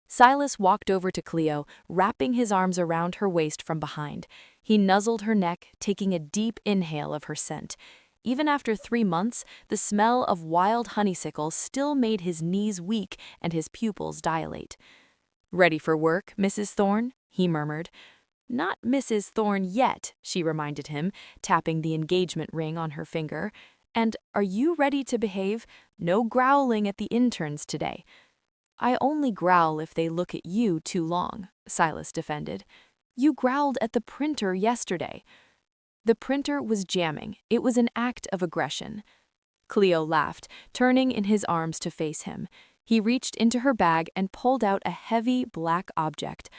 [SPEAKER 1] Silas walked over to Cleo, wrapping his arms around her waist from behind. He nuzzled her neck, taking a deep inhale of her scent. Even after 3 months, the smell of wild honeysuckle still made his knees weak and his pupils dilate. Ready for work, Mrs. Thorne? He murmured. Not Mrs. Thorne yet, she reminded him, tapping the engagement ring on her finger. And are you ready to behave? No growling at the interns today. I only growl if they look at you too long, Silas defended. You growled at the printer yesterday.
[SPEAKER 2] The printer was jamming. It was an act of aggression. Cleo laughed, turning in his arms to face him. He reached into her bag and pulled out a heavy, black object.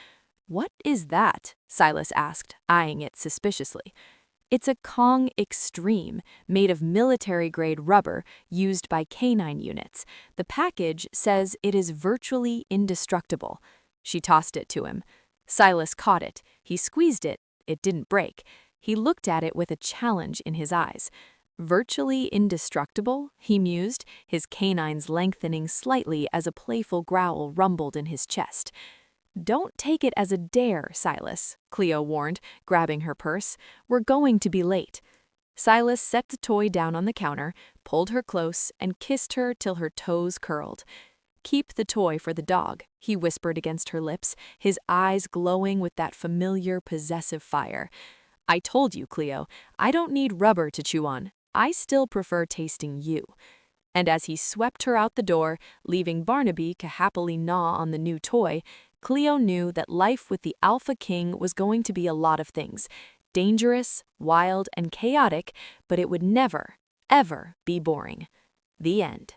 [SPEAKER 2] "What is that?" Silas asked, eyeing it suspiciously. "It's a Kong Extreme, made of military-grade rubber used by canine units. The package says it is virtually indestructible." She tossed it to him. Silas caught it. He squeezed it. It didn't break. He looked at it with a challenge in his eyes. "Virtually indestructible?" he mused, his canines lengthening slightly as a playful growl rumbled in his chest. "Don't take it as a dare, Silas," Cleo warned, grabbing her purse. "We're going to be late." Silas set the toy down on the counter, pulled her close, and kissed her till her toes curled. "Keep the toy for the dog," he whispered against her lips, his eyes glowing with that familiar possessive fire. "I told you, Cleo, I don't need rubber to chew on. I still prefer tasting you." And as he swept her out the door, leaving Barnaby to happily gnaw on the new toy, Cleo knew that life with the Alpha King was going to be a lot of things. Dangerous, wild, and chaotic, but it would never, ever be boring. The end.